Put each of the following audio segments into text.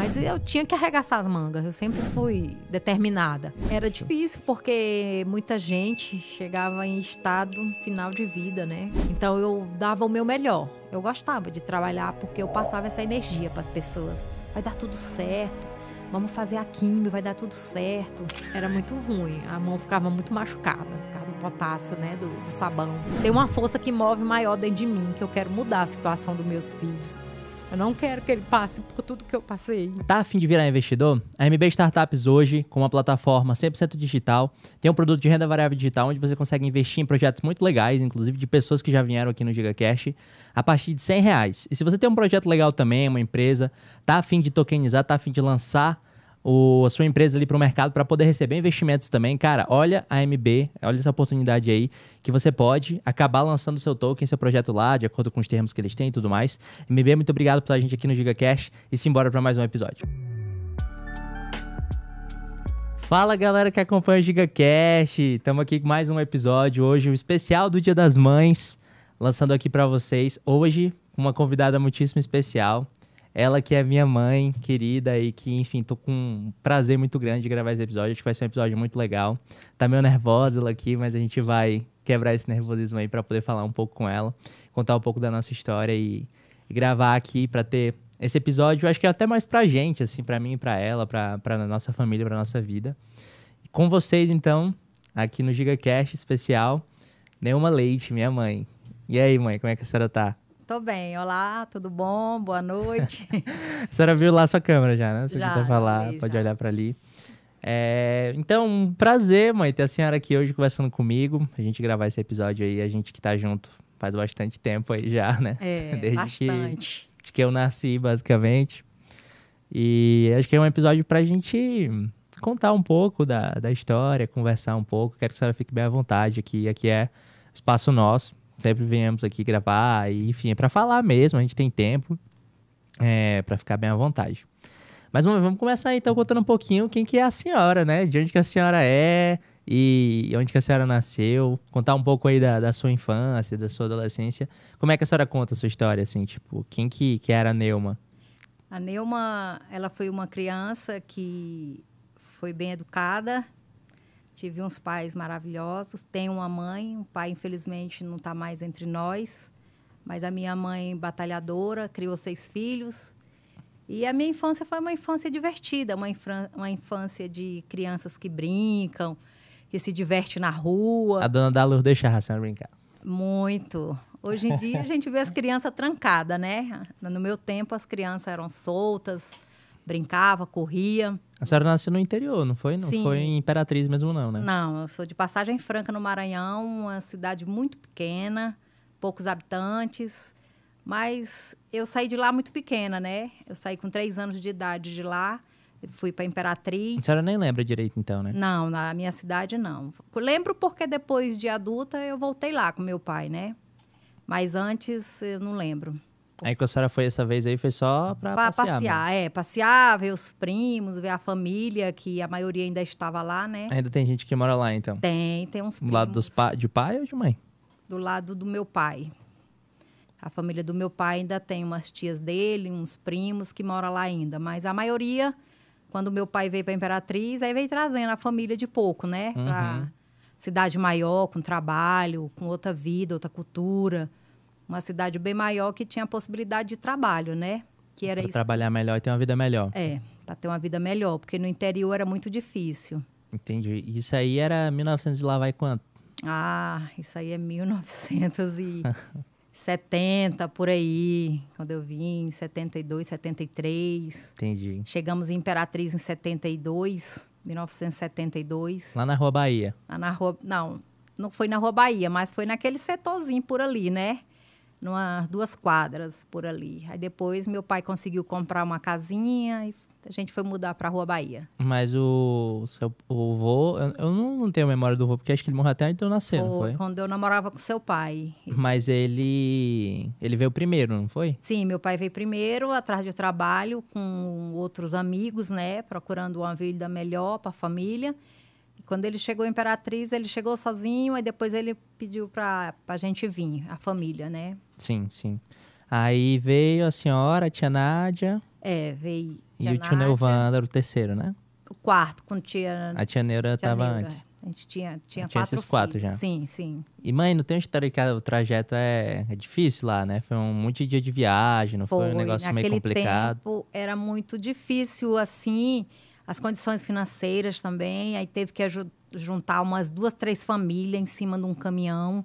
Mas eu tinha que arregaçar as mangas, eu sempre fui determinada. Era difícil porque muita gente chegava em estado final de vida, né? Então eu dava o meu melhor. Eu gostava de trabalhar porque eu passava essa energia para as pessoas. Vai dar tudo certo, vamos fazer a químio, vai dar tudo certo. Era muito ruim, a mão ficava muito machucada, por causa do potássio, né, do sabão. Tem uma força que move maior dentro de mim, que eu quero mudar a situação dos meus filhos. Eu não quero que ele passe por tudo que eu passei. Tá a fim de virar investidor? A MB Startups hoje, com uma plataforma 100% digital, tem um produto de renda variável digital onde você consegue investir em projetos muito legais, inclusive de pessoas que já vieram aqui no GigaCast, a partir de R$100. E se você tem um projeto legal também, uma empresa, tá a fim de tokenizar, tá a fim de lançar a sua empresa ali para o mercado para poder receber investimentos também, cara, olha a MB, olha essa oportunidade aí que você pode acabar lançando seu token, seu projeto lá, de acordo com os termos que eles têm e tudo mais. MB, muito obrigado por estar a gente aqui no GigaCast e simbora para mais um episódio. Fala galera que acompanha o GigaCast, estamos aqui com mais um episódio hoje, o especial do Dia das Mães, lançando aqui para vocês hoje com uma convidada muitíssimo especial. Ela que é minha mãe querida e que, enfim, tô com um prazer muito grande de gravar esse episódio. Acho que vai ser um episódio muito legal. Tá meio nervosa ela aqui, mas a gente vai quebrar esse nervosismo aí pra poder falar um pouco com ela, contar um pouco da nossa história e gravar aqui pra ter esse episódio. Eu acho que é até mais pra gente, assim, pra mim e pra ela, pra nossa família, pra nossa vida. E com vocês, então, aqui no GigaCast especial, Neuma Leite, minha mãe. E aí, mãe, como é que a senhora tá? Tô bem, olá, tudo bom? Boa noite. A senhora viu lá a sua câmera já, né? Se Já, quiser falar, vi, pode já. olhar pra ali. Então, um prazer, mãe, ter a senhora aqui hoje conversando comigo. A gente gravar esse episódio aí, a gente que tá junto faz bastante tempo aí já, né? Desde Bastante. que eu nasci, basicamente. E acho que é um episódio pra gente contar um pouco da história, conversar um pouco. Quero que a senhora fique bem à vontade aqui. Aqui é espaço nosso. Sempre viemos aqui gravar e, enfim, é pra falar mesmo, a gente tem tempo pra ficar bem à vontade. Mas vamos começar então contando um pouquinho quem que é a senhora, né? De onde que a senhora é e onde que a senhora nasceu. Contar um pouco aí da sua infância, da sua adolescência. Como é que a senhora conta a sua história, assim, tipo, quem que era a Neuma? A Neuma, ela foi uma criança que foi bem educada. Tive uns pais maravilhosos, tenho uma mãe, o pai infelizmente não está mais entre nós, mas a minha mãe batalhadora, criou 6 filhos. E a minha infância foi uma infância divertida, uma infância de crianças que brincam, que se divertem na rua. A dona da Lourdes deixava a senhora brincar. Muito. Hoje em dia a gente vê as crianças trancadas, né? No meu tempo as crianças eram soltas, brincavam, corriam. A senhora nasceu no interior, não foi? Não Sim. foi em Imperatriz mesmo não, né? Não, eu sou de Passagem Franca, no Maranhão, uma cidade muito pequena, poucos habitantes, mas eu saí de lá muito pequena, né? Eu saí com 3 anos de idade de lá, fui para Imperatriz. A senhora nem lembra direito então, né? Não, na minha cidade não. Lembro porque depois de adulta eu voltei lá com meu pai, né? Mas antes eu não lembro. Aí que a senhora foi essa vez aí, foi só pra passear mesmo. Passear, ver os primos, ver a família, que a maioria ainda estava lá, né? Ainda tem gente que mora lá, então? Tem uns primos. Do lado de pai ou de mãe? Do lado do meu pai. A família do meu pai ainda tem umas tias dele, uns primos que moram lá ainda. Mas a maioria, quando meu pai veio para Imperatriz, aí veio trazendo a família de pouco, né? Uhum. Pra cidade maior, com trabalho, com outra vida, outra cultura. Uma cidade bem maior que tinha a possibilidade de trabalho, né? Que era Pra isso. trabalhar melhor e ter uma vida melhor. Para ter uma vida melhor, porque no interior era muito difícil. Entendi. Isso aí era 1900 e lá vai quanto? Ah, isso aí é 1970, por aí, quando eu vim, 72, 73. Entendi. Chegamos em Imperatriz em 1972. Lá na Rua Bahia. Lá na rua, não foi na Rua Bahia, mas foi naquele setorzinho por ali, né? Umas 2 quadras por ali. Aí depois meu pai conseguiu comprar uma casinha e a gente foi mudar para a Rua Bahia. Mas o vô, eu não tenho memória do vô, porque acho que ele morreu até antes de eu nascer, não foi? Quando eu namorava com seu pai. Mas ele veio primeiro, não foi? Sim, meu pai veio primeiro, atrás de trabalho, com outros amigos, né? Procurando uma vida melhor para a família. E quando ele chegou em Imperatriz, ele chegou sozinho, aí depois ele pediu para a gente vir, a família, né? Sim, sim. Aí veio a senhora, a tia Nádia. Veio. E o tio Neuvan era o terceiro, né? O quarto, quando tinha... A tia Neura estava antes. A gente tinha Tinha esses 4 já. Sim, sim. E, mãe, não tem história que o trajeto é difícil lá, né? Foi um monte de dia de viagem, não foi um negócio meio complicado? Naquele tempo era muito difícil, assim, as condições financeiras também. Aí teve que juntar umas 2, 3 famílias em cima de um caminhão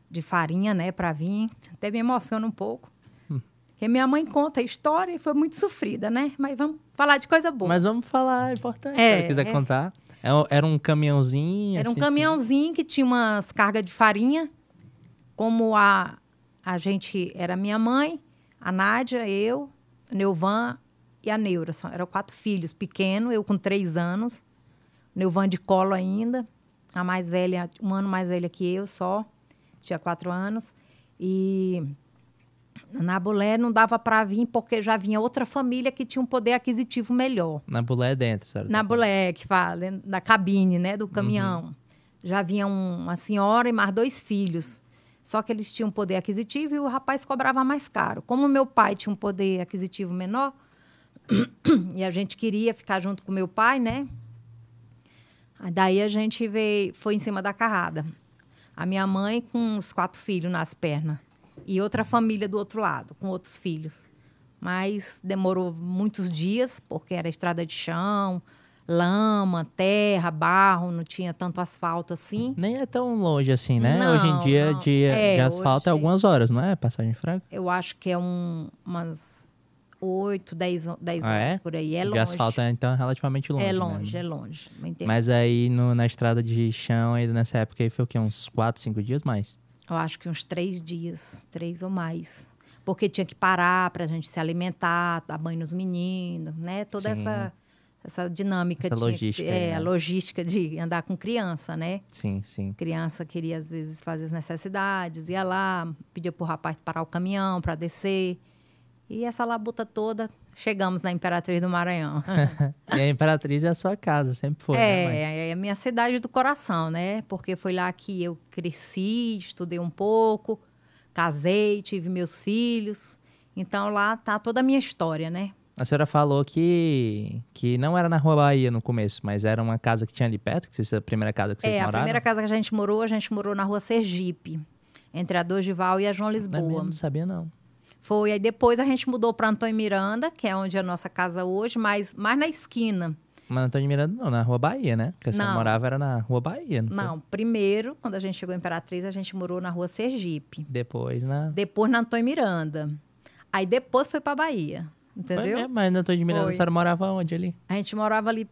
de farinha, né, para vir. Até me emociona um pouco. Porque minha mãe conta a história e foi muito sofrida, né? Mas vamos falar de coisa boa. Mas vamos falar, é importante, se ela quiser contar. Era um caminhãozinho? Era um caminhãozinho que tinha umas cargas de farinha. Como a gente era minha mãe, a Nádia, eu, o Neuvan e a Neura. Eram 4 filhos pequenos, eu com 3 anos. O Neuvan de colo ainda. A mais velha, 1 ano mais velha que eu só. Tinha 4 anos. E na Bulé não dava para vir porque já vinha outra família que tinha um poder aquisitivo melhor. Na Bulé é dentro, certo? Na Bulé, que fala, da cabine, né, do caminhão. Já vinha uma senhora e mais 2 filhos. Só que eles tinham um poder aquisitivo e o rapaz cobrava mais caro. Como meu pai tinha um poder aquisitivo menor, e a gente queria ficar junto com meu pai, né? Daí a gente foi em cima da carrada. A minha mãe com os 4 filhos nas pernas. E outra família do outro lado, com outros filhos. Mas demorou muitos dias, porque era estrada de chão, lama, terra, barro, não tinha tanto asfalto assim. Nem é tão longe assim, né? Não, hoje em dia, de asfalto é algumas horas, não é? Passagem franca? Eu acho que é umas 8, 10 horas por aí. É longe. De asfalto, então, é relativamente longe. É longe, né? é longe. Mas aí, na estrada de chão, ainda nessa época, aí foi o quê? Uns 4, 5 dias mais? Eu acho que uns 3 dias, 3 ou mais. Porque tinha que parar para a gente se alimentar, dar banho nos meninos, né? Toda essa dinâmica. Essa logística. A logística de andar com criança, né? Sim, sim. Criança queria, às vezes, fazer as necessidades, ia lá, pedia pro rapaz parar o caminhão para descer. E essa labuta toda, chegamos na Imperatriz do Maranhão. E a Imperatriz é a sua casa, sempre foi, né, mãe? É a minha cidade do coração, né? Porque foi lá que eu cresci, estudei um pouco, casei, tive meus filhos. Então, lá tá toda a minha história, né? A senhora falou que não era na Rua Bahia no começo, mas era uma casa que tinha ali perto, que essa é a primeira casa que vocês moraram? A primeira casa que a gente morou na Rua Sergipe, entre a Dorival e a João Lisboa. Não sabia, não. Foi, aí depois a gente mudou para Antônio Miranda, que é onde é a nossa casa hoje, mas mais na esquina. Mas Antônio Miranda não, na Rua Bahia, né? Porque a senhora morava era na Rua Bahia, não foi? Primeiro, quando a gente chegou em Imperatriz, a gente morou na Rua Sergipe. Depois na Antônio Miranda. Aí depois foi para Bahia, entendeu? Foi, mas na Antônio Miranda a senhora morava onde ali? A gente morava ali,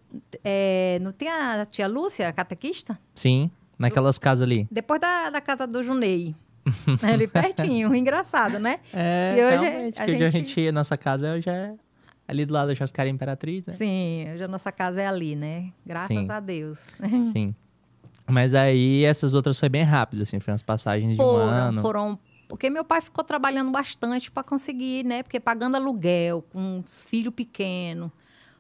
não tem a tia Lúcia, a catequista? Sim, naquelas casas ali. Depois da casa do Junei. Ali pertinho, engraçado, né? E hoje a gente ia, nossa casa hoje é ali do lado da Churrascaria Imperatriz, né? Sim, hoje a nossa casa é ali, né? Graças a Deus. Sim. Mas aí essas outras foi bem rápido, assim, foi umas passagens de um ano. Foram, porque meu pai ficou trabalhando bastante para conseguir, né? Porque pagando aluguel, com os filhos pequenos,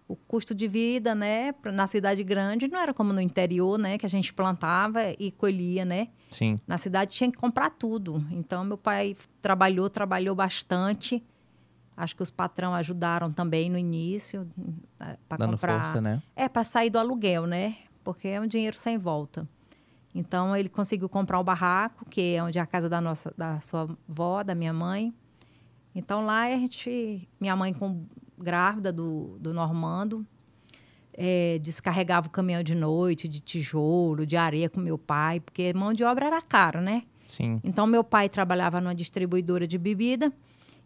o custo de vida, né? Na cidade grande não era como no interior, né? Que a gente plantava e colhia, né? Sim. Na cidade tinha que comprar tudo. Então, meu pai trabalhou bastante. Acho que os patrão ajudaram também no início para comprar. Força, né? Para sair do aluguel, né? Porque é um dinheiro sem volta. Então, ele conseguiu comprar o barraco, que é onde é a casa da sua avó, da minha mãe. Então, lá minha mãe grávida do Normando, descarregava o caminhão de noite, de tijolo, de areia com meu pai, porque mão de obra era caro, né? Sim. Então, meu pai trabalhava numa distribuidora de bebida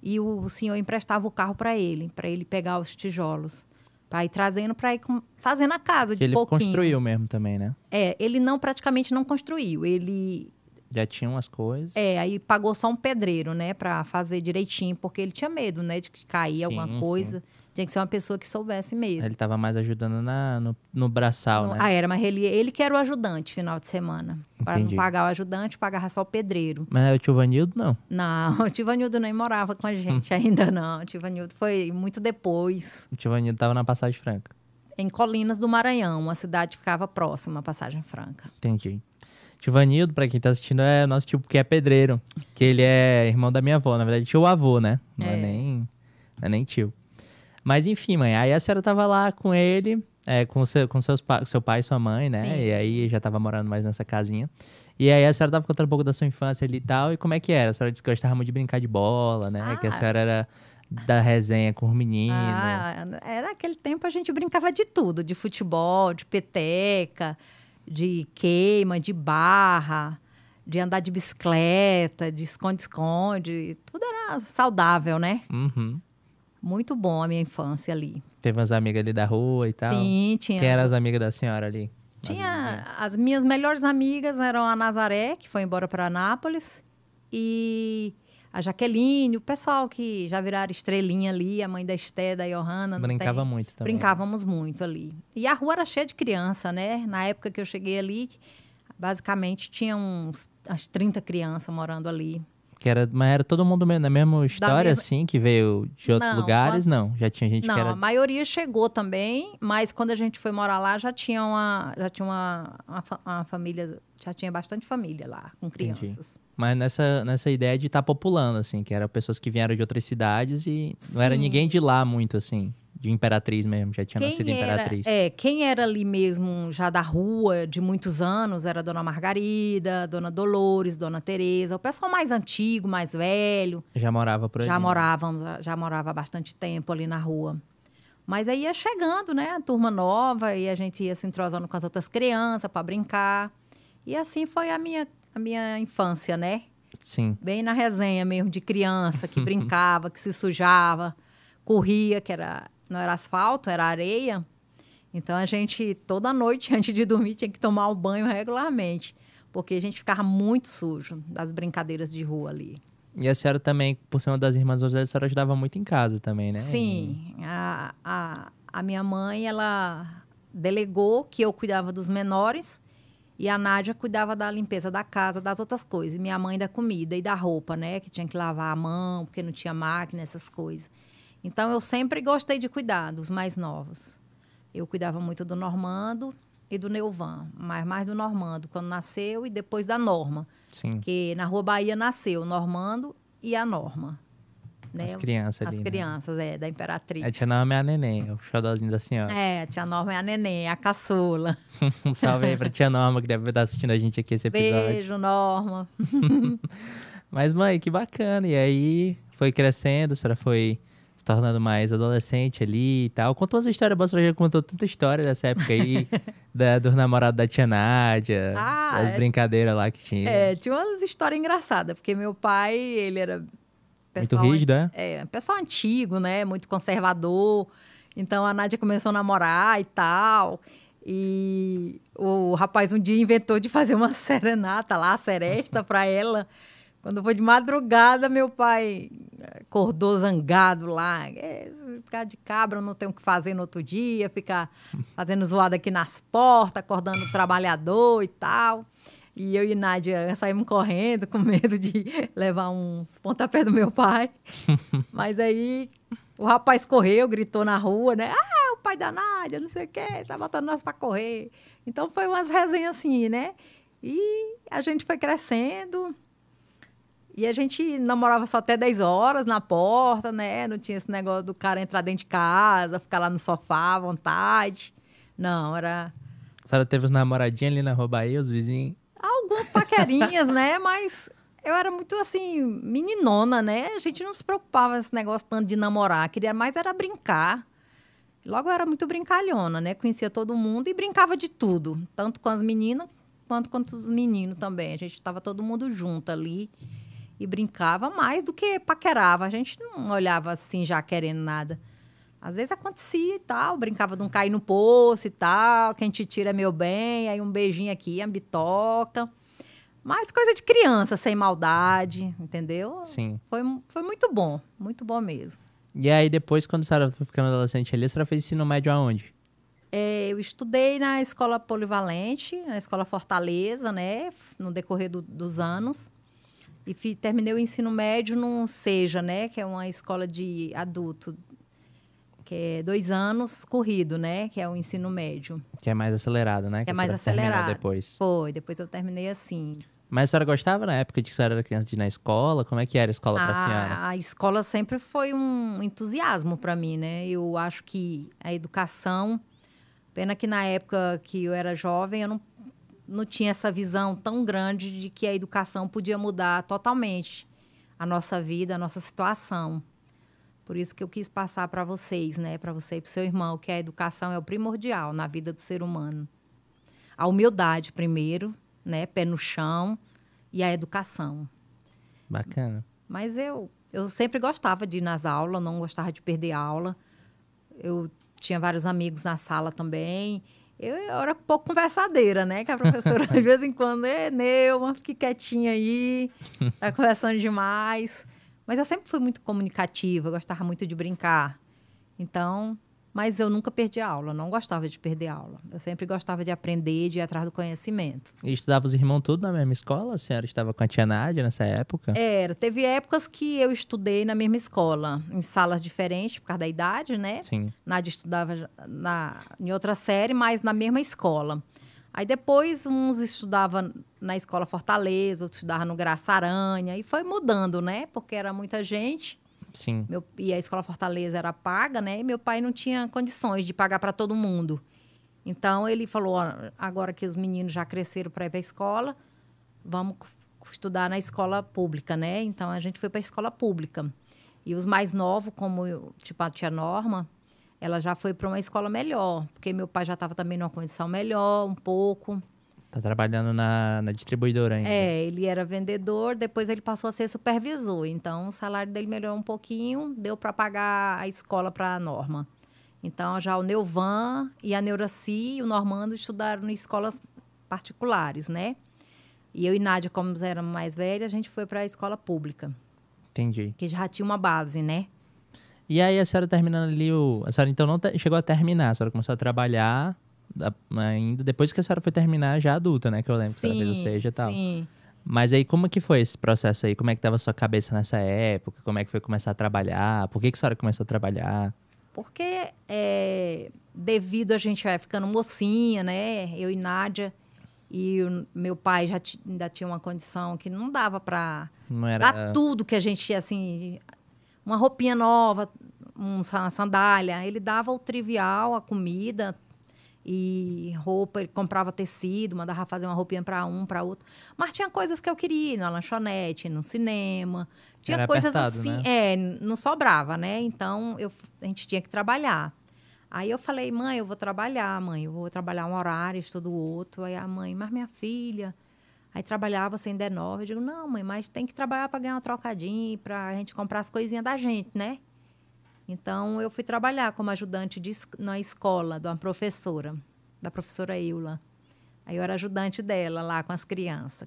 e o senhor emprestava o carro para ele pegar os tijolos. Para ir trazendo, para ir fazendo a casa de pouquinho. Ele construiu mesmo também, né? Ele praticamente não construiu. Ele já tinha umas coisas. Aí pagou só um pedreiro, né? Para fazer direitinho, porque ele tinha medo, né? De cair alguma coisa. Sim. Tinha que ser uma pessoa que soubesse mesmo. Ele estava mais ajudando no braçal, né? Mas ele que era o ajudante final de semana. Para não pagar o ajudante, pagava só o pedreiro. Mas era o tio Vanildo, não? Não, o tio Vanildo nem morava com a gente ainda, não. O tio Vanildo foi muito depois. O tio Vanildo estava na Passagem Franca. Em Colinas do Maranhão, uma cidade que ficava próxima à Passagem Franca. Entendi. Tio Vanildo, pra quem tá assistindo, é nosso tio que é pedreiro. Que ele é irmão da minha avó. Na verdade, tio avô, né? Não é nem tio. Mas enfim, mãe, aí a senhora tava lá com ele, com seu pai e sua mãe, né? Sim. E aí já tava morando mais nessa casinha. E aí a senhora tava contando um pouco da sua infância ali e tal. E como é que era? A senhora disse que gostava muito de brincar de bola, né? Que a senhora era da resenha com os meninos. Era aquele tempo a gente brincava de tudo, de futebol, de peteca, de queima, de barra, de andar de bicicleta, de esconde-esconde. Tudo era saudável, né? Uhum. Muito bom a minha infância ali. Teve umas amigas ali da rua e tal? Sim, tinha. Quem eram as amigas da senhora ali? Tinha as minhas melhores amigas eram a Nazaré, que foi embora para Anápolis, e a Jaqueline, o pessoal que já viraram estrelinha ali, a mãe da Esté, da Johanna. Brincava muito também. Brincávamos muito ali. E a rua era cheia de criança, né? Na época que eu cheguei ali, basicamente tinha umas 30 crianças morando ali. Mas era todo mundo na mesma história, assim, que veio de outros lugares? Não, já tinha gente que era... Não, a maioria chegou também, mas quando a gente foi morar lá, já tinha uma família, já tinha bastante família lá, com crianças. Entendi. Mas nessa ideia de estar populando, assim, que eram pessoas que vieram de outras cidades e não era ninguém de lá muito, assim, de Imperatriz mesmo, já tinha nascido em Imperatriz. Quem era ali mesmo, já da rua, de muitos anos, era a Dona Margarida, Dona Dolores, Dona Tereza, o pessoal mais antigo, mais velho. Já morava por ali. Já morava há bastante tempo ali na rua. Mas aí ia chegando, né, a turma nova, e a gente ia se entrosando com as outras crianças para brincar. E assim foi a minha infância, né? Sim. Bem na resenha mesmo, de criança, que brincava, que se sujava, corria, não era asfalto, era areia. Então, a gente, toda noite, antes de dormir, tinha que tomar o banho regularmente, porque a gente ficava muito sujo das brincadeiras de rua ali. E a senhora também, por ser uma das irmãs mais velhas, a senhora ajudava muito em casa também, né? Sim. A minha mãe, ela delegou que eu cuidava dos menores e a Nádia cuidava da limpeza da casa, das outras coisas. E minha mãe da comida e da roupa, né? Que tinha que lavar a mão, porque não tinha máquina, essas coisas. Então, eu sempre gostei de cuidar dos mais novos. Eu cuidava muito do Normando e do Neuvan, mas mais do Normando, quando nasceu, e depois da Norma. Sim. Que na Rua Bahia nasceu o Normando e a Norma. Né? As crianças ali, As crianças, da Imperatriz. A tia Norma é a neném, o xodózinho da senhora. A tia Norma é a neném, a caçula. Um salve aí pra tia Norma, que deve estar assistindo a gente aqui esse episódio. Beijo, Norma. Mas, mãe, que bacana. E aí, foi crescendo, a senhora foi se tornando mais adolescente ali e tal. Conta umas histórias boas, a senhora já contou tanta história dessa época aí, dos namorados da tia Nádia, das brincadeiras lá que tinha. Tinha umas histórias engraçadas, porque meu pai, ele era... Muito rígido, pessoal antigo, né? Muito conservador. Então, a Nádia começou a namorar e tal. E o rapaz um dia inventou de fazer uma serenata lá, seresta para ela. Quando foi de madrugada, meu pai acordou zangado lá. Ficar de cabra, não tem o que fazer no outro dia. Ficar fazendo zoada aqui nas portas, acordando o trabalhador e tal. E eu e Nádia saímos correndo, com medo de levar uns pontapés do meu pai. Mas aí o rapaz correu, gritou na rua, né? O pai da Nádia, não sei o quê, tá botando nós para correr. Então, foi umas resenhas assim, né? E a gente foi crescendo. E a gente namorava só até 10 horas na porta, né? Não tinha esse negócio do cara entrar dentro de casa, ficar lá no sofá à vontade. Não, era... A senhora teve os namoradinhos ali na Rua Bahia, os vizinhos? Algumas paquerinhas, né? Mas eu era muito, assim, meninona, né? A gente não se preocupava com esse negócio tanto de namorar. Queria mais era brincar. Logo, eu era muito brincalhona, né? Conhecia todo mundo e brincava de tudo. Tanto com as meninas, quanto com os meninos também. A gente estava todo mundo junto ali e brincava mais do que paquerava. A gente não olhava assim já querendo nada. Às vezes acontecia e tal, brincava de um cair no poço e tal, quem te tira é meu bem, aí um beijinho aqui, uma bitoca. Mas coisa de criança, sem maldade, entendeu? Sim. Foi muito bom mesmo. E aí depois, quando a senhora foi ficando adolescente ali, a senhora fez ensino médio aonde? Eu estudei na Escola Polivalente, na Escola Fortaleza, né, no decorrer dos anos. E terminei o ensino médio no SEJA, né, que é uma escola de adulto, que é 2 anos corrido, né? Que é o ensino médio. Que é mais acelerado, né? Que é mais acelerado. Depois. Depois eu terminei assim. Mas a senhora gostava na época de que a senhora era criança de ir na escola? Como é que era a escola pra senhora? A escola sempre foi um entusiasmo para mim, né? Eu acho que a educação, pena que na época que eu era jovem, eu não tinha essa visão tão grande de que a educação podia mudar totalmente a nossa vida, a nossa situação. Por isso que eu quis passar para vocês, né? Para você e para o seu irmão, que a educação é o primordial na vida do ser humano. A humildade primeiro, né? Pé no chão e a educação. Bacana. Mas eu sempre gostava de ir nas aulas, não gostava de perder aula. Eu tinha vários amigos na sala também. Eu era um pouco conversadeira, né? Que a professora, de vez em quando, Neuma, fique quietinha aí, tá conversando demais. Mas eu sempre fui muito comunicativa, eu gostava muito de brincar. Então, mas eu nunca perdi aula, não gostava de perder aula. Eu sempre gostava de aprender, de ir atrás do conhecimento. E estudava os irmãos todos na mesma escola? A senhora estava com a tia Nádia nessa época? Teve épocas que eu estudei na mesma escola, em salas diferentes, por causa da idade, né? Sim. Nádia estudava em outra série, mas na mesma escola. Aí depois uns estudavam na escola Fortaleza, outros estudavam no Graça Aranha, e foi mudando, né? Porque era muita gente. Sim. E a escola Fortaleza era paga, né? E meu pai não tinha condições de pagar para todo mundo. Então ele falou: ó, agora que os meninos já cresceram para ir para a escola, vamos estudar na escola pública, né? Então a gente foi para a escola pública. E os mais novos, como tipo a tia Norma, ela já foi para uma escola melhor, porque meu pai já estava também numa condição melhor, um pouco. Tá trabalhando na distribuidora ainda. Ele era vendedor, depois ele passou a ser supervisor. Então, o salário dele melhorou um pouquinho, deu para pagar a escola para a Norma. Então, já o Neuvan e a Neuraci e o Normando estudaram em escolas particulares, né? E eu e Nádia, como éramos mais velhas, a gente foi para a escola pública. Entendi. Que já tinha uma base, né? E aí, a senhora terminando ali a senhora então não chegou a terminar, a senhora começou a trabalhar ainda depois que a senhora foi terminar já adulta, né? Que eu lembro que a senhora fez o SEJA e tal. Sim. Mas aí, como que foi esse processo aí? Como é que tava a sua cabeça nessa época? Como é que foi começar a trabalhar? Por que a senhora começou a trabalhar? Porque devido a gente vai ficando mocinha, né? Eu e Nádia, e o meu pai ainda tinha uma condição que não dava para Não era... dar tudo que a gente tinha, assim, uma roupinha nova, uma sandália. Ele dava o trivial, a comida e roupa, ele comprava tecido, mandava fazer uma roupinha para um, para outro. Mas tinha coisas que eu queria ir na lanchonete, no cinema. Tinha Era coisas apertado, assim, né? não sobrava, né? Então, a gente tinha que trabalhar. Aí eu falei: mãe, eu vou trabalhar, mãe. Eu vou trabalhar um horário, estudo outro. Aí a mãe: mas minha filha... Aí trabalhava, você ainda é nova. Eu digo: não, mãe, mas tem que trabalhar para ganhar uma trocadinha, para a gente comprar as coisinhas da gente, né? Então, eu fui trabalhar como ajudante na escola de uma professora, da professora Eula. Aí eu era ajudante dela lá com as crianças.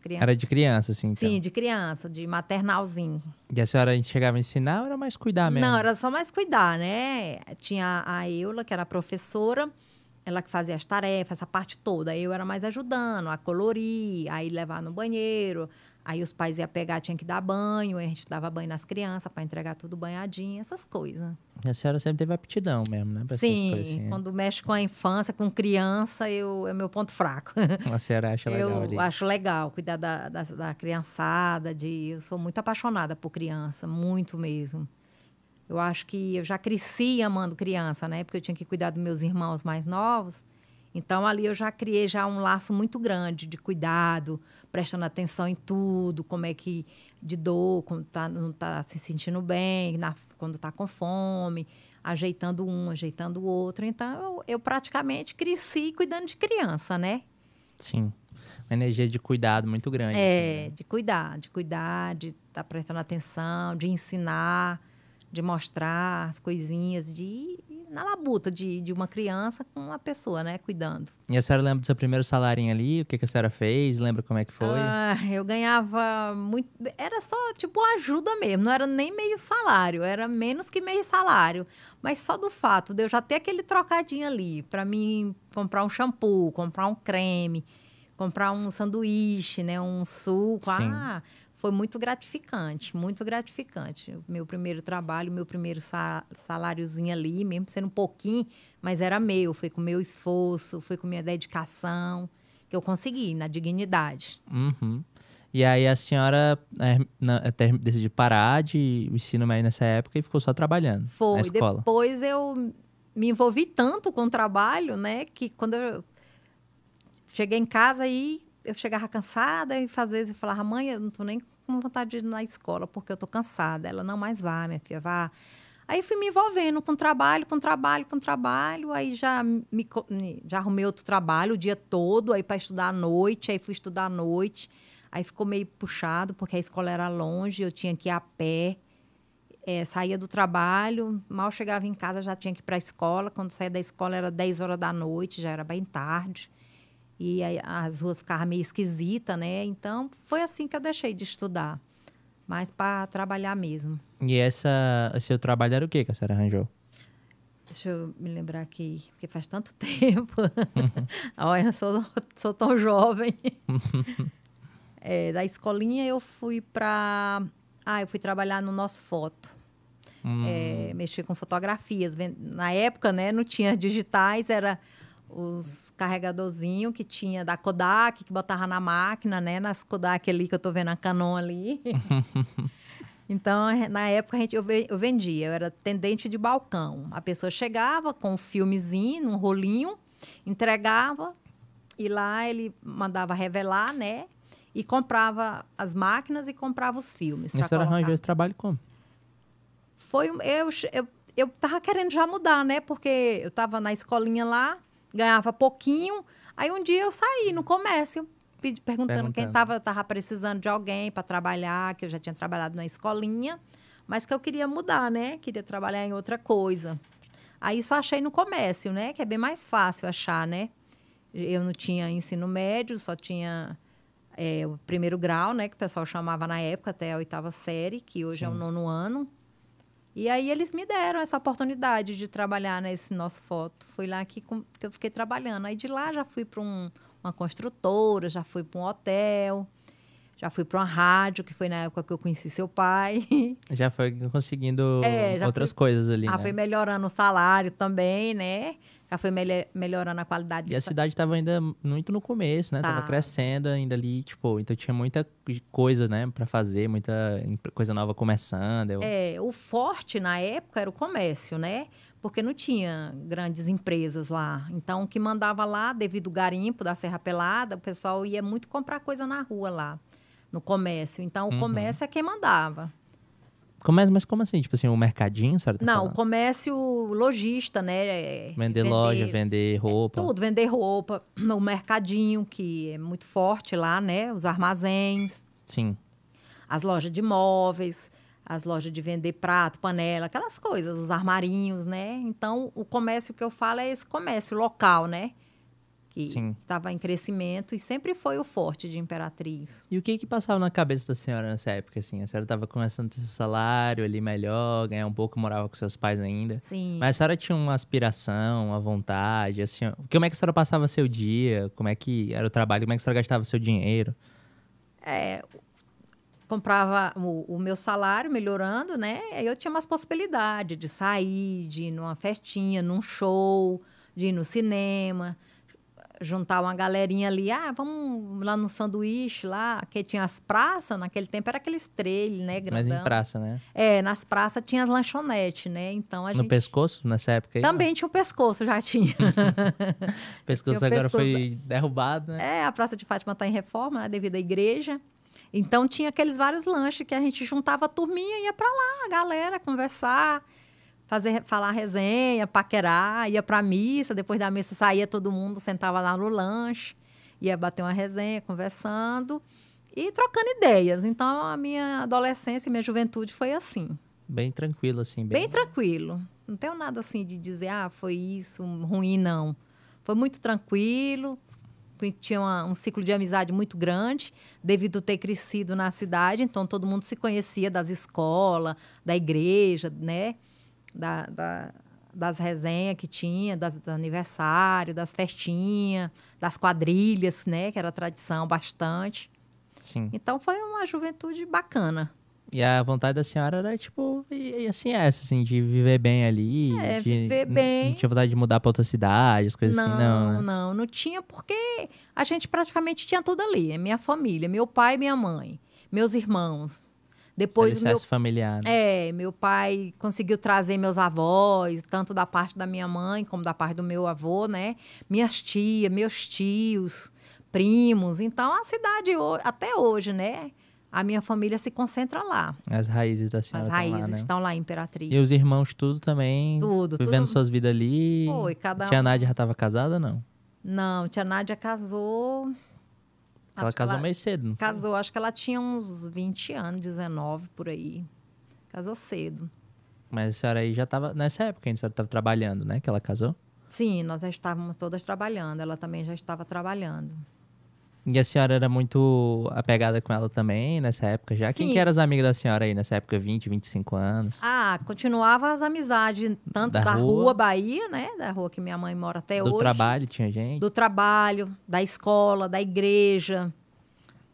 Era de criança, assim, então? Sim, de criança, de maternalzinho. E a senhora chegava a ensinar ou era mais cuidar mesmo? Não, era só mais cuidar, né? Tinha a Eula, que era a professora, ela que fazia as tarefas, essa parte toda. Aí eu era mais ajudando, a colorir, aí levar no banheiro. Aí os pais iam pegar, tinha que dar banho, aí a gente dava banho nas crianças para entregar tudo banhadinho, essas coisas. E a senhora sempre teve aptidão mesmo, né? Pra essas coisas, assim, quando mexe com a infância, com criança, é meu ponto fraco. A senhora acha legal ali? Eu acho legal cuidar da criançada, eu sou muito apaixonada por criança, muito mesmo. Eu acho que eu já cresci amando criança, né? Porque eu tinha que cuidar dos meus irmãos mais novos. Então, ali eu já criei um laço muito grande de cuidado, prestando atenção em tudo, como é que de dor, quando não está se sentindo bem, quando está com fome, ajeitando um, ajeitando o outro. Então, eu praticamente cresci cuidando de criança, né? Sim. Uma energia de cuidado muito grande. Assim, né? De cuidar, de estar prestando atenção, de ensinar, de mostrar as coisinhas, de ir na labuta de uma criança com uma pessoa, né? Cuidando. E a senhora lembra do seu primeiro salário ali? O que a senhora fez? Lembra como é que foi? Eu ganhava muito... Era só, tipo, ajuda mesmo. Não era nem meio salário. Era menos que meio salário. Mas só do fato de eu já ter aquele trocadinho ali para mim comprar um shampoo, comprar um creme, comprar um sanduíche, né? Um suco. Sim. Foi muito gratificante, muito gratificante. Meu primeiro trabalho, meu primeiro saláriozinho ali, mesmo sendo um pouquinho, mas era meu. Foi com meu esforço, foi com minha dedicação, que eu consegui, na dignidade. Uhum. E aí a senhora decidiu parar de o ensino médio nessa época e ficou só trabalhando na escola. Depois eu me envolvi tanto com o trabalho, né? Que quando eu cheguei em casa, aí eu chegava cansada e às vezes eu falava, mãe, eu não tô nem com vontade de ir na escola porque eu tô cansada. Ela, não, mais vá, minha filha, vá. Aí fui me envolvendo com trabalho. Aí já arrumei outro trabalho o dia todo, aí para estudar à noite. Aí fui estudar à noite. Aí ficou meio puxado, porque a escola era longe, eu tinha que ir a pé. Saía do trabalho, mal chegava em casa, já tinha que ir para a escola. Quando saía da escola era 10 horas da noite, já era bem tarde. E aí, as ruas ficavam meio esquisitas, né? Então, foi assim que eu deixei de estudar. Mas para trabalhar mesmo. E seu trabalho era o que a senhora arranjou? Deixa eu me lembrar aqui, porque faz tanto tempo. Olha, eu sou tão jovem. Da escolinha eu fui eu fui trabalhar no Nosso Foto. Mexer com fotografias. Na época, né, não tinha digitais, era os carregadorzinhos que tinha da Kodak, que botava na máquina, né, nas Kodak ali, que eu tô vendo a Canon ali. Então, na época, eu vendia, eu era atendente de balcão. A pessoa chegava com um filmezinho, num rolinho, entregava, e lá ele mandava revelar, né? E comprava as máquinas e comprava os filmes. E a senhora arranjou esse trabalho como? Eu tava querendo já mudar, né? Porque eu tava na escolinha lá, ganhava pouquinho. Aí um dia eu saí no comércio, perguntando quem tava precisando de alguém para trabalhar, que eu já tinha trabalhado na escolinha, mas que eu queria mudar, né? Queria trabalhar em outra coisa. Aí só achei no comércio, né? Que é bem mais fácil achar, né? Eu não tinha ensino médio, só tinha o primeiro grau, né? Que o pessoal chamava na época, até a 8ª série, que hoje é o 9º ano. E aí eles me deram essa oportunidade de trabalhar nesse Nosso Foto. Foi lá que eu fiquei trabalhando. Aí de lá já fui para uma construtora, já fui para um hotel, já fui para uma rádio, que foi na época que eu conheci seu pai. Já foi conseguindo outras coisas ali, né? Foi melhorando o salário também, né? Já foi melhorando a qualidade. E a cidade estava ainda muito no começo, né? Tava crescendo ainda ali, tipo, então tinha muita coisa, né, para fazer, muita coisa nova começando. O forte na época era o comércio, né? Porque não tinha grandes empresas lá. Então, o que mandava lá, devido ao garimpo da Serra Pelada, o pessoal ia muito comprar coisa na rua lá, no comércio. Então, o comércio é quem mandava. Mas como assim? Tipo assim, o mercadinho, senhora tá falando? O comércio lojista, né? Vender loja, vender roupa. Tudo, vender roupa. O mercadinho, que é muito forte lá, né? Os armazéns. Sim. As lojas de móveis, as lojas de vender prato, panela, aquelas coisas, os armarinhos, né? Então, o comércio que eu falo é esse comércio local, né? Que estava em crescimento e sempre foi o forte de Imperatriz. E o que passava na cabeça da senhora nessa época, assim? A senhora estava começando a ter seu salário ali melhor, ganhar um pouco, morava com seus pais ainda. Sim. Mas a senhora tinha uma aspiração, uma vontade, assim... Como é que a senhora passava seu dia? Como é que era o trabalho? Como é que a senhora gastava seu dinheiro? Comprava o meu salário melhorando, né? Aí eu tinha umas possibilidades de sair, de ir numa festinha, num show, de ir no cinema... juntar uma galerinha ali, vamos lá no sanduíche, lá, que tinha as praças, naquele tempo era aqueles trailers, né, grandão. Mas em praça, né? Nas praças tinha as lanchonetes, né, então No pescoço, nessa época aí? Também tinha o pescoço, já tinha. O pescoço agora foi derrubado, né? A Praça de Fátima está em reforma, né, devido à igreja. Então, tinha aqueles vários lanches que a gente juntava a turminha e ia para lá, a galera, conversar, falar resenha, paquerar, ia pra missa, depois da missa saía todo mundo, sentava lá no lanche, ia bater uma resenha, conversando e trocando ideias. Então, a minha adolescência e minha juventude foi assim. Bem tranquilo, assim. Bem tranquilo. Não tenho nada assim de dizer, foi isso, ruim, não. Foi muito tranquilo, tinha um ciclo de amizade muito grande, devido ter crescido na cidade, então todo mundo se conhecia das escolas, da igreja, né? Das resenhas que tinha, dos aniversários, das festinhas, das quadrilhas, né? Que era tradição bastante. Sim. Então, foi uma juventude bacana. E a vontade da senhora era, tipo, e assim, essa, assim, de viver bem ali. Viver bem. Não tinha vontade de mudar pra outra cidade, as coisas assim, não, né? Não tinha, porque a gente praticamente tinha tudo ali. Minha família, meu pai e minha mãe, meus irmãos. Depois Alicerce familiar, né? meu pai conseguiu trazer meus avós, tanto da parte da minha mãe como da parte do meu avô, né? Minhas tias, meus tios, primos. Então, a cidade, até hoje, né? A minha família se concentra lá. As raízes da As senhora estão lá, raízes né? estão lá em Imperatriz. E os irmãos tudo também, Tudo. vivendo suas vidas ali. Foi, cada Tia um. Nádia já tava casada, não? Não, tia Nádia casou. Ela Acho que casou mais cedo, não foi? Casou, acho que ela tinha uns 20 anos, 19 por aí. Casou cedo. Mas a senhora aí já tava, nessa época ainda, a senhora tava trabalhando, né? Que ela casou. Sim, nós já estávamos todas trabalhando. Ela também já estava trabalhando. E a senhora era muito apegada com ela também, nessa época já? Quem Sim. que eram as amigas da senhora aí, nessa época, 20, 25 anos? Ah, continuava as amizades, tanto Da da rua. rua Bahia, né? Da rua que minha mãe mora até Do hoje. trabalho tinha gente? Do trabalho, da escola, da igreja,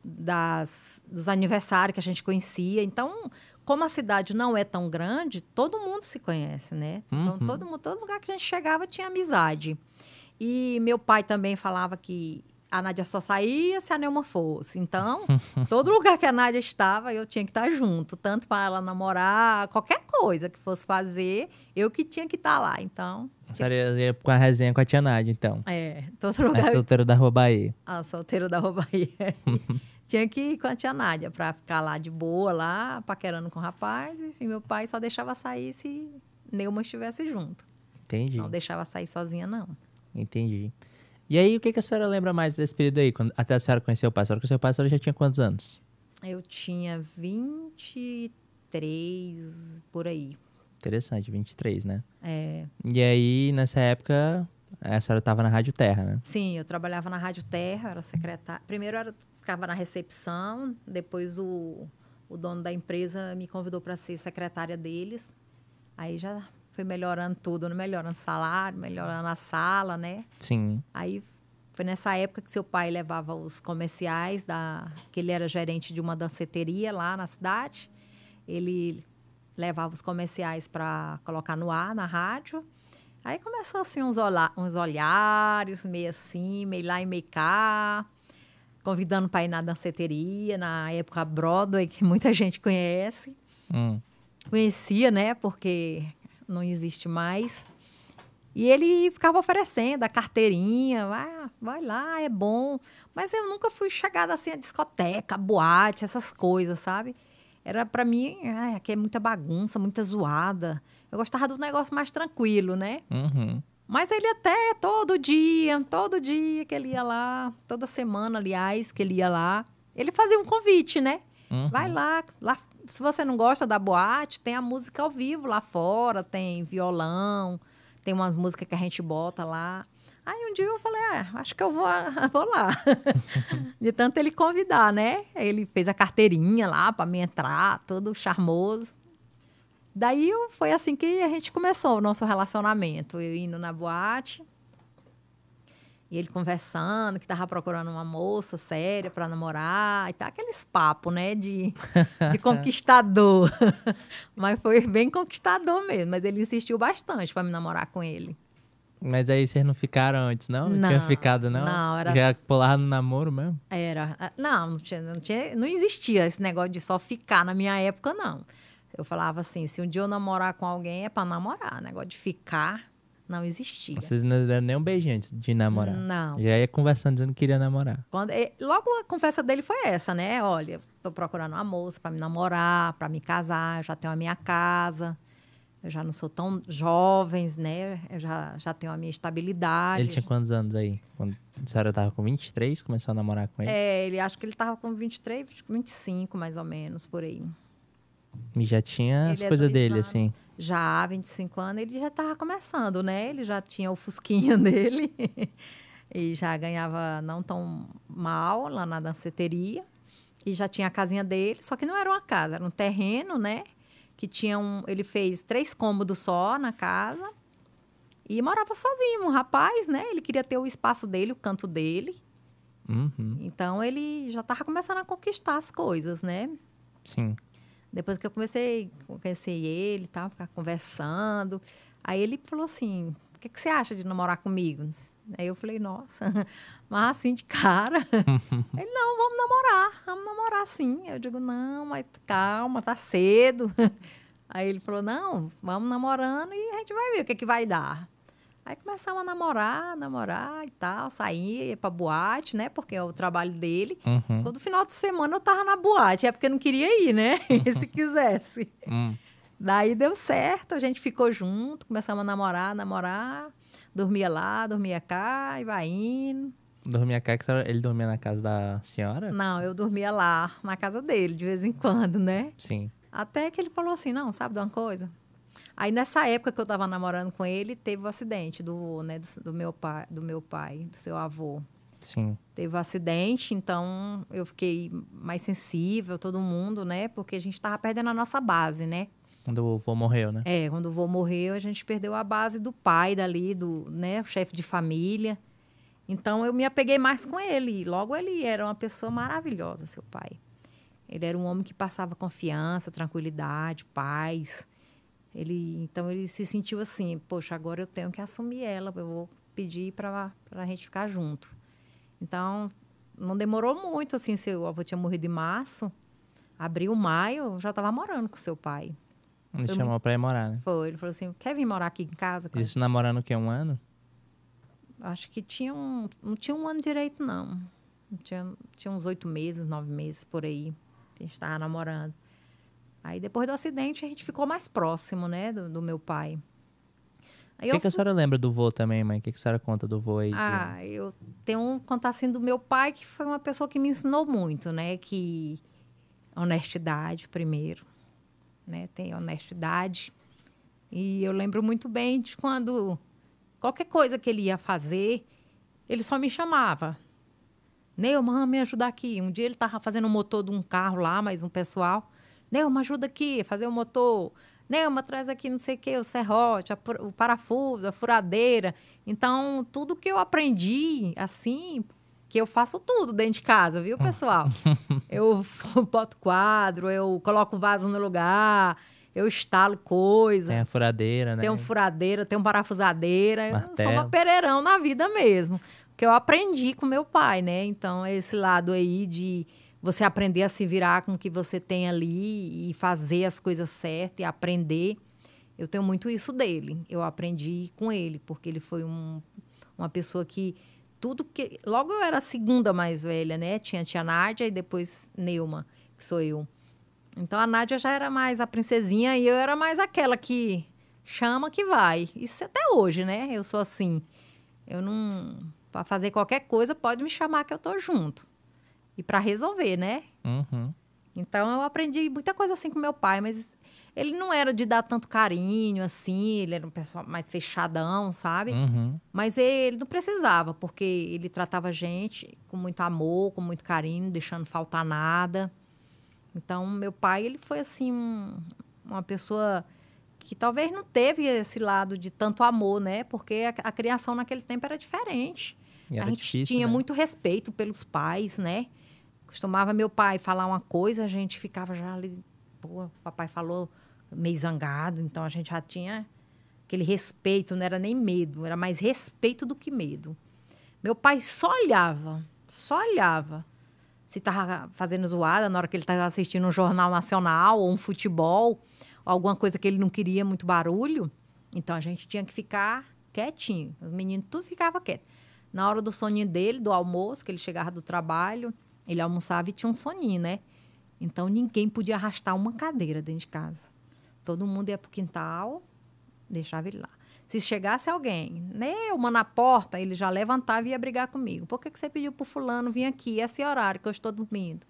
dos aniversários que a gente conhecia. Então, como a cidade não é tão grande, todo mundo se conhece, né? Então, todo lugar que a gente chegava tinha amizade. E meu pai também falava que a Nádia só saía se a Nelma fosse. Então, todo lugar que a Nádia estava, eu tinha que estar junto. Tanto para ela namorar, qualquer coisa que fosse fazer, eu que tinha que estar lá. Então... A senhora ia com a resenha com a tia Nádia, então. todo A lugar... solteira da Rua Bahia. A solteira da Rua Bahia. Tinha que ir com a tia Nádia para ficar lá de boa, lá, paquerando com rapazes. E meu pai só deixava sair se Neuma estivesse junto. Entendi. Não deixava sair sozinha, não. Entendi. E aí, o que a senhora lembra mais desse período aí? Até a senhora conheceu o pai. A senhora conheceu o pai, a senhora já tinha quantos anos? Eu tinha 23 por aí. Interessante, 23, né? É. E aí, nessa época, a senhora estava na Rádio Terra, né? Sim, eu trabalhava na Rádio Terra, era secretária. Primeiro eu ficava na recepção, depois o dono da empresa me convidou para ser secretária deles. Aí já foi melhorando tudo, né? Melhorando o salário, melhorando a sala, né? Sim. Aí foi nessa época que seu pai levava os comerciais, que ele era gerente de uma danceteria lá na cidade. Ele levava os comerciais para colocar no ar, na rádio. Aí começou assim uns olhares, meio assim, meio lá e meio cá, convidando para ir na danceteria, na época Broadway, que muita gente conhece. Conhecia, né? Porque não existe mais. E ele ficava oferecendo a carteirinha, vai lá, é bom. Mas eu nunca fui chegada assim a discoteca, a boate, essas coisas, sabe? Era para mim, aqui é muita bagunça, muita zoada. Eu gostava do negócio mais tranquilo, né? Mas ele até todo dia que ele ia lá, toda semana, aliás, que ele ia lá, ele fazia um convite, né? Vai lá, se você não gosta da boate, tem a música ao vivo lá fora, tem violão, tem umas músicas que a gente bota lá. Aí um dia eu falei, acho que eu vou lá. De tanto ele convidar, né? Ele fez a carteirinha lá para mim entrar, todo charmoso. Daí foi assim que a gente começou o nosso relacionamento. Eu indo na boate e ele conversando, que estava procurando uma moça séria para namorar. E tá aqueles papos, né? De conquistador. Mas foi bem conquistador mesmo. Mas ele insistiu bastante para me namorar com ele. Mas aí vocês não ficaram antes, não? Não tinha ficado, não? Não, era... Já pulava no namoro mesmo? Era. Não existia esse negócio de só ficar na minha época, não. Eu falava assim, se um dia eu namorar com alguém, é para namorar. Negócio de ficar, não existia. Vocês não deram nem um beijinho antes de namorar? Não. Já ia conversando, dizendo que queria namorar. Logo a conversa dele foi essa, né? Olha, tô procurando uma moça para me namorar, para me casar, eu já tenho a minha casa. Eu já não sou tão jovem, né? Eu já tenho a minha estabilidade. Ele tinha quantos anos aí? Quando a senhora tava com 23, começou a namorar com ele? Acho que ele tava com 23, 25, mais ou menos, por aí. E já tinha as coisas dele, assim? Já, 25 anos, ele já tava começando, né? Ele já tinha o fusquinha dele. E já ganhava não tão mal lá na danceteria. E já tinha a casinha dele, só que não era uma casa, era um terreno, né? Que tinha ele fez 3 cômodos só na casa e morava sozinho, um rapaz, né? Ele queria ter o espaço dele, o canto dele. Então, ele já estava começando a conquistar as coisas, né? Sim. Depois que eu comecei a conhecer ele, tá, ficar conversando. Aí ele falou assim, o que você acha de namorar comigo? Aí eu falei, nossa, mas assim de cara. Ele, não, vamos namorar sim. Eu digo, não, mas calma, tá cedo. Aí ele falou, não, vamos namorando e a gente vai ver o que vai dar. Aí começamos a namorar e tal, sair, ia pra boate, né? Porque é o trabalho dele. Uhum. Todo final de semana eu tava na boate, é porque eu não queria ir, né? Se quisesse. Daí deu certo, a gente ficou junto, começamos a namorar. Dormia lá, dormia cá e vai indo. Dormia cá, ele dormia na casa da senhora? Não, eu dormia lá, na casa dele, de vez em quando, né? Sim. Até que ele falou assim, não, sabe de uma coisa? Aí, nessa época que eu tava namorando com ele, teve o acidente do meu pai, do seu avô. Sim. Teve o acidente, então eu fiquei mais sensível, todo mundo, né? Porque a gente tava perdendo a nossa base, né? Quando o vô morreu, né? É, quando o vô morreu, a gente perdeu a base do pai dali, né? O chefe de família. Então, eu me apeguei mais com ele. Logo, ele era uma pessoa maravilhosa, seu pai. Ele era um homem que passava confiança, tranquilidade, paz. Então, ele se sentiu assim, poxa, agora eu tenho que assumir ela, eu vou pedir para a gente ficar junto. Então, não demorou muito, assim, seu avô tinha morrido em março, abril, maio, eu já estava morando com seu pai. Ele chamou pra ir morar, né? Foi, ele falou assim, quer vir morar aqui em casa? Isso namorando o quê? 1 ano? Acho que não tinha 1 ano direito, não. Tinha uns 8 meses, 9 meses, por aí, que a gente estava namorando. Aí, depois do acidente, a gente ficou mais próximo, né, do meu pai. O que a senhora lembra do vô também, mãe? O que a senhora conta do vô aí? Eu tenho um contar assim do meu pai, que foi uma pessoa que me ensinou muito, né, que honestidade primeiro, né, tem honestidade. E eu lembro muito bem de quando qualquer coisa que ele ia fazer, ele só me chamava. Neuma, me ajudar aqui. Um dia ele estava fazendo o motor de um carro lá, mais um pessoal. Neuma, ajuda aqui, fazer o motor. Neuma, traz aqui não sei o quê, o serrote, o parafuso, a furadeira. Então, tudo que eu aprendi, assim, que eu faço tudo dentro de casa, viu, pessoal? Eu boto quadro, eu coloco vaso no lugar, eu instalo coisa. Tem a furadeira, né? Tem uma furadeira, tem uma parafusadeira. Martelo. Eu sou uma pereirão na vida mesmo. Que eu aprendi com meu pai, né? Então, esse lado aí de você aprender a se virar com o que você tem ali e fazer as coisas certas e aprender. Eu tenho muito isso dele. Eu aprendi com ele, porque ele foi uma pessoa que tudo que... Logo eu era a segunda mais velha, né? Tinha a tia Nádia e depois Neuma, que sou eu. Então, a Nádia já era mais a princesinha e eu era mais aquela que chama que vai. Isso até hoje, né? Eu sou assim. Eu não... Para fazer qualquer coisa, pode me chamar que eu tô junto. E para resolver, né? Uhum. Então, eu aprendi muita coisa assim com meu pai, mas ele não era de dar tanto carinho, assim. Ele era um pessoal mais fechadão, sabe? Uhum. Mas ele não precisava, porque ele tratava a gente com muito amor, com muito carinho, não deixando faltar nada. Então, meu pai, ele foi, assim, uma pessoa que talvez não teve esse lado de tanto amor, né? Porque a criação naquele tempo era diferente. E a era gente difícil, tinha né? muito respeito pelos pais, né? Costumava meu pai falar uma coisa, a gente ficava já ali... Pô, o papai falou meio zangado, então a gente já tinha aquele respeito, não era nem medo, era mais respeito do que medo. Meu pai só olhava. Se estava fazendo zoada na hora que ele estava assistindo um jornal nacional ou um futebol, ou alguma coisa que ele não queria, muito barulho, então a gente tinha que ficar quietinho. Os meninos tudo ficava quieto. Na hora do soninho dele, do almoço, que ele chegava do trabalho, ele almoçava e tinha um soninho, né? Então ninguém podia arrastar uma cadeira dentro de casa. Todo mundo ia pro quintal, deixava ele lá. Se chegasse alguém, Neuma na porta, ele já levantava e ia brigar comigo. Por que você pediu pro fulano vir aqui? Esse horário que eu estou dormindo.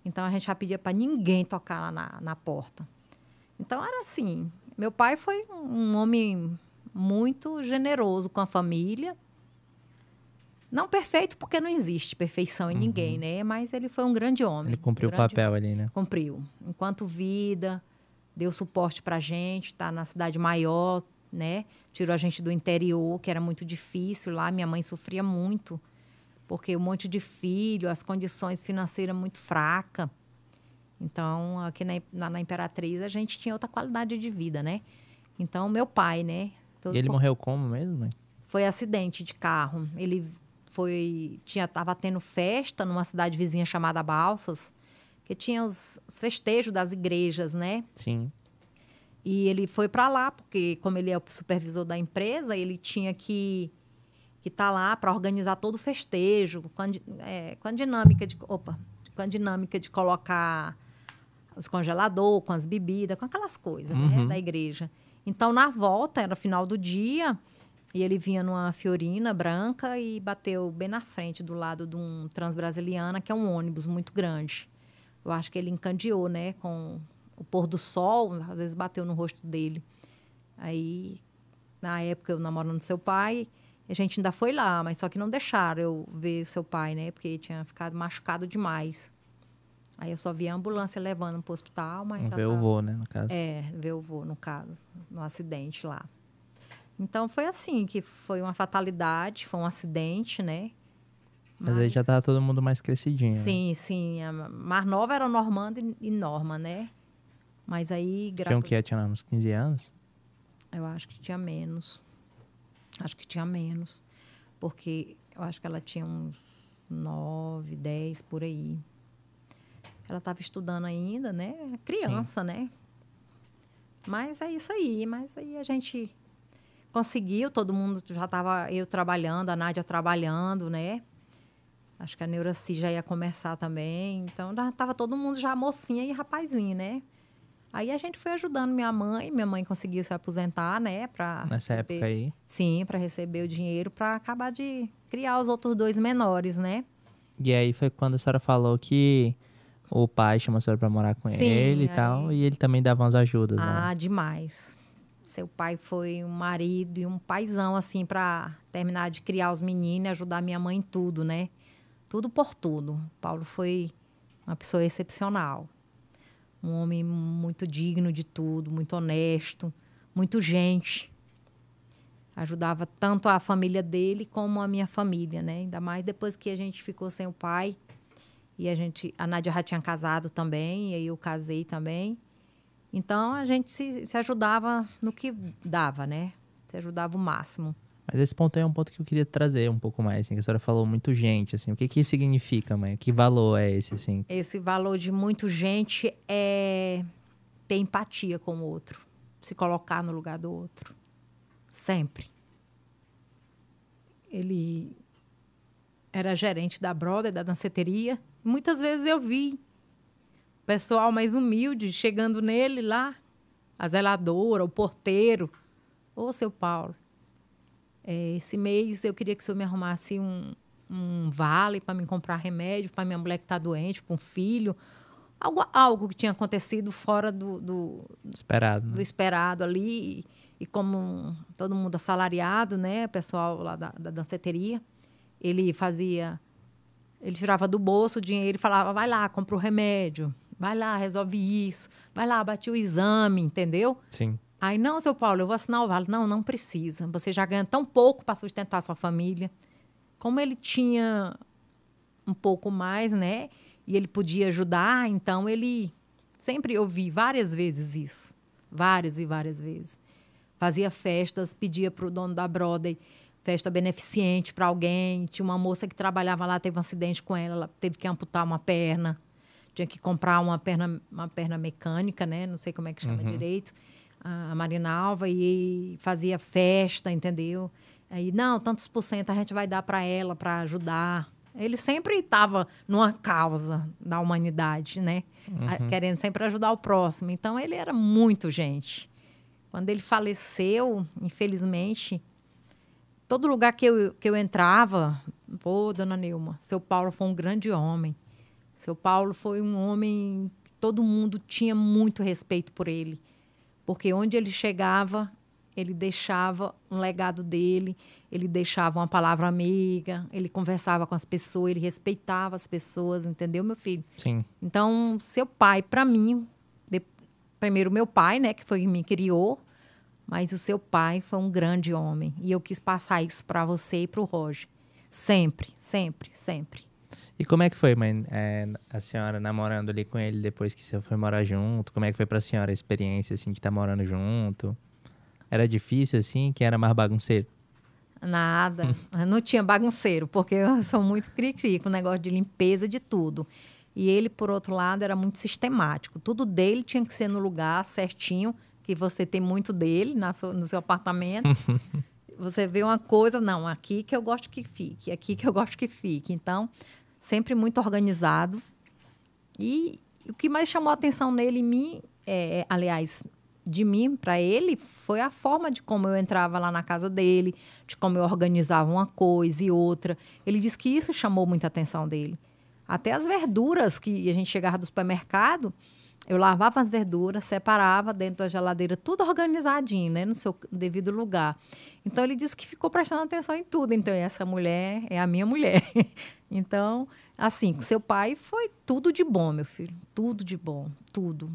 Então, a gente já pedia para ninguém tocar lá na porta. Então, era assim. Meu pai foi um homem muito generoso com a família. Não perfeito, porque não existe perfeição em ninguém, né? Mas ele foi um grande homem. Ele cumpriu o papel ali, né? Cumpriu. Enquanto vida, deu suporte pra gente, tá na cidade maior, né? Tirou a gente do interior, que era muito difícil lá. Minha mãe sofria muito, porque um monte de filho, as condições financeiras muito fracas. Então, aqui na Imperatriz, a gente tinha outra qualidade de vida, né? Então, meu pai, né? E ele morreu como mesmo, mãe? Foi acidente de carro. Ele tava tendo festa numa cidade vizinha chamada Balsas, que tinha os festejos das igrejas, né? Sim. E ele foi para lá, porque como ele é o supervisor da empresa, ele tinha que estar lá para organizar todo o festejo, com a dinâmica de colocar os congeladores, com as bebidas, com aquelas coisas, né, da igreja. Então, na volta, era final do dia, e ele vinha numa Fiorina branca e bateu bem na frente, do lado de um Transbrasiliana, que é um ônibus muito grande. Eu acho que ele encandeou, né, com o pôr do sol, às vezes bateu no rosto dele. Aí, na época, eu namorando seu pai, a gente ainda foi lá, mas só que não deixaram eu ver seu pai, né, porque tinha ficado machucado demais. Aí eu só vi a ambulância levando para o hospital, mas já ver o vô, né, no caso. Ver o vô, no caso, no acidente lá. Então, foi assim, que foi uma fatalidade, foi um acidente, né? Mas aí já estava todo mundo mais crescidinho. Sim, né? Sim. A mais nova era Normanda e Norma, né? Mas aí, Tinha o quê? Tinha uns 15 anos? Eu acho que tinha menos. Porque eu acho que ela tinha uns 9, 10, por aí. Ela estava estudando ainda, né? Criança, né? Mas é isso aí. Mas aí a gente conseguiu, todo mundo já estava, eu trabalhando, a Nádia trabalhando, né? Acho que a Neuraci já ia começar também. Então, já estava todo mundo já mocinha e rapazinho, né? Aí a gente foi ajudando minha mãe conseguiu se aposentar, né? Nessa época aí? Sim, para receber o dinheiro para acabar de criar os outros 2 menores, né? E aí foi quando a senhora falou que o pai chamou a senhora para morar com ele e tal, e ele também dava umas ajudas, né? Ah, demais. Seu pai foi um marido e um paizão, assim, para terminar de criar os meninos e ajudar minha mãe em tudo, né? Tudo por tudo. Paulo foi uma pessoa excepcional. Um homem muito digno de tudo, muito honesto, muito gente. Ajudava tanto a família dele como a minha família, né? Ainda mais depois que a gente ficou sem o pai. E a Nádia já tinha casado também, e aí eu casei também. Então, a gente se ajudava no que dava, né? Se ajudava o máximo. Mas esse ponto aí é um ponto que eu queria trazer um pouco mais, assim, que a senhora falou muito gente, assim. O que isso significa, mãe? Que valor é esse, assim? Esse valor de muito gente é ter empatia com o outro. Se colocar no lugar do outro. Sempre. Ele era gerente da Brother, da danceteria. Muitas vezes eu vi o pessoal mais humilde chegando nele lá, a zeladora, o porteiro. Ô, seu Paulo, esse mês eu queria que o senhor me arrumasse um vale para me comprar remédio para minha mulher que está doente, para um filho. Algo que tinha acontecido fora do esperado, né? Do esperado ali. E como todo mundo assalariado, né? O pessoal lá da danceteria, ele tirava do bolso o dinheiro e falava, vai lá, compra o remédio, vai lá, resolve isso, vai lá, bate o exame, entendeu? Sim. Aí, não, seu Paulo, eu vou assinar o vale. Não, não precisa. Você já ganha tão pouco para sustentar a sua família. Como ele tinha um pouco mais, né? E ele podia ajudar, então ele sempre ouvi várias vezes isso. Várias e várias vezes. Fazia festas, pedia para o dono da Brother festa beneficente para alguém. Tinha uma moça que trabalhava lá, teve um acidente com ela teve que amputar uma perna. Tinha que comprar uma perna mecânica, né? Não sei como é que chama direito. A Marinalva, e fazia festa, entendeu? Aí, não, tantos por cento a gente vai dar para ela, para ajudar. Ele sempre estava numa causa da humanidade, né? Querendo sempre ajudar o próximo. Então, ele era muito gente. Quando ele faleceu, infelizmente, todo lugar que eu entrava, pô, dona Neuma, seu Paulo foi um grande homem. Seu Paulo foi um homem que todo mundo tinha muito respeito por ele. Porque onde ele chegava, ele deixava um legado dele, ele deixava uma palavra amiga, ele conversava com as pessoas, ele respeitava as pessoas, entendeu, meu filho? Sim. Então, seu pai, para mim, primeiro meu pai, né, que foi quem me criou, mas o seu pai foi um grande homem. E eu quis passar isso para você e para o Roger. Sempre, sempre, sempre. E como é que foi, mãe, a senhora namorando ali com ele depois que você foi morar junto? Como é que foi pra senhora a experiência, assim, de estar morando junto? Era difícil, assim? Quem era mais bagunceiro? Nada. Não tinha bagunceiro, porque eu sou muito cri-cri com o negócio de limpeza de tudo. E ele, por outro lado, era muito sistemático. Tudo dele tinha que ser no lugar certinho, que você tem muito dele no seu apartamento. Você vê uma coisa, não, aqui que eu gosto que fique, aqui que eu gosto que fique. Então, sempre muito organizado. E o que mais chamou a atenção nele em mim, aliás, de mim para ele, foi a forma de como eu entrava lá na casa dele, de como eu organizava uma coisa e outra. Ele disse que isso chamou muita atenção dele. Até as verduras que a gente chegava do supermercado, eu lavava as verduras, separava dentro da geladeira, tudo organizadinho, né, no seu devido lugar. Então, ele disse que ficou prestando atenção em tudo. Então, essa mulher é a minha mulher. Então, assim, seu pai foi tudo de bom, meu filho. Tudo de bom, tudo.